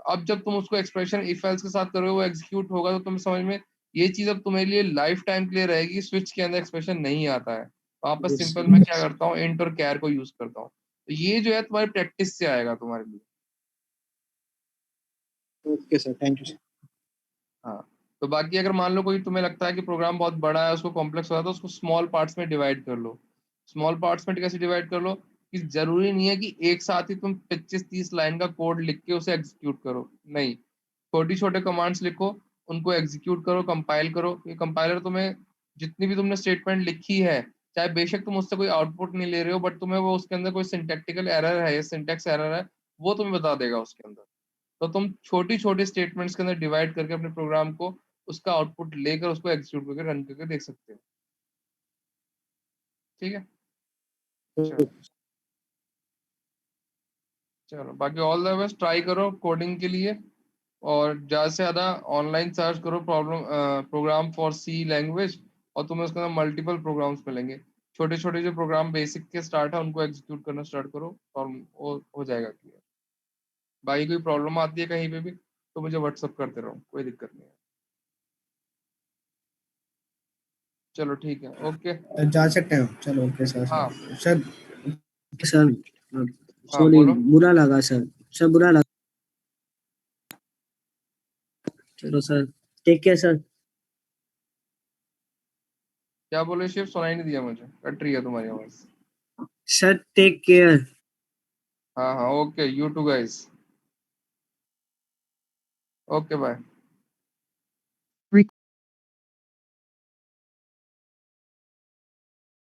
अब जब तुम उसको एक्सप्रेशन इफ एल्स के साथ करोगे, वो एग्जीक्यूट होगा, तो तुम्हें समझ में ये चीज अब तुम्हारे लिए लाइफ टाइम के लिए रहेगी। स्विच के अंदर एक्सप्रेशन नहीं आता है, वहां पर यस सिंपल मैं क्या करता हूँ, इंट और कैर को यूज करता हूँ। तो ये जो है तुम्हारी प्रैक्टिस से आएगा तुम्हारे लिए। Okay sir, thank you sir. हाँ, तो बाकी अगर मान लो कोई तुम्हें लगता है कि प्रोग्राम बहुत बड़ा है, उसको कॉम्प्लेक्स हो रहा है, तो उसको स्मॉल पार्ट्स में डिवाइड कर लो। स्मॉल पार्ट्स में कैसे डिवाइड कर लो, कि जरूरी नहीं है कि एक साथ ही तुम 25-30 लाइन का कोड लिख के उसे एग्जीक्यूट करो। नहीं, छोटी छोटे कमांड्स लिखो, उनको एग्जीक्यूट करो, कंपाइल करो। ये कंपाइलर तुम्हें जितनी भी तुमने स्टेटमेंट लिखी है, चाहे बेशक तुम उससे कोई आउटपुट नहीं ले रहे हो, बट तुम्हें वो उसके अंदर कोई सिंटैक्टिकल एरर है या सिंटैक्स एरर है, वो तुम्हें बता देगा उसके अंदर। तो तुम छोटी छोटी स्टेटमेंट्स के अंदर डिवाइड करके अपने प्रोग्राम को, उसका आउटपुट लेकर उसको एग्जीक्यूट करके रन करके देख सकते हो। ठीक है, चलो। चलो बाकी ऑल द बेस्ट, ट्राई करो कोडिंग के लिए, और ज़्यादा से ज़्यादा ऑनलाइन सर्च करो problem program for C language, और तुम्हें उसके अंदर मल्टीपल प्रोग्राम्स मिलेंगे। छोटे छोटे जो प्रोग्राम बेसिक के स्टार्ट है उनको एग्जीक्यूट करना स्टार्ट करो, और हो जाएगा क्लियर। बाकी कोई प्रॉब्लम आती है कहीं पे भी तो मुझे व्हाट्सअप करते रहो, कोई दिक्कत नहीं है। चलो ठीक है, ओके। तो जा सकते हैं, चलो ओके सर। हाँ सर सर हाँ सॉरी, बोलो। बुरा लगा सर, सर बुरा लगा। चलो सर, टेक केयर सर। क्या बोले शिव, सुनाई नहीं दिया मुझे, कट रही है तुम्हारी आवाज। Sir take care. हाँ हाँ okay, you too guys, okay bye.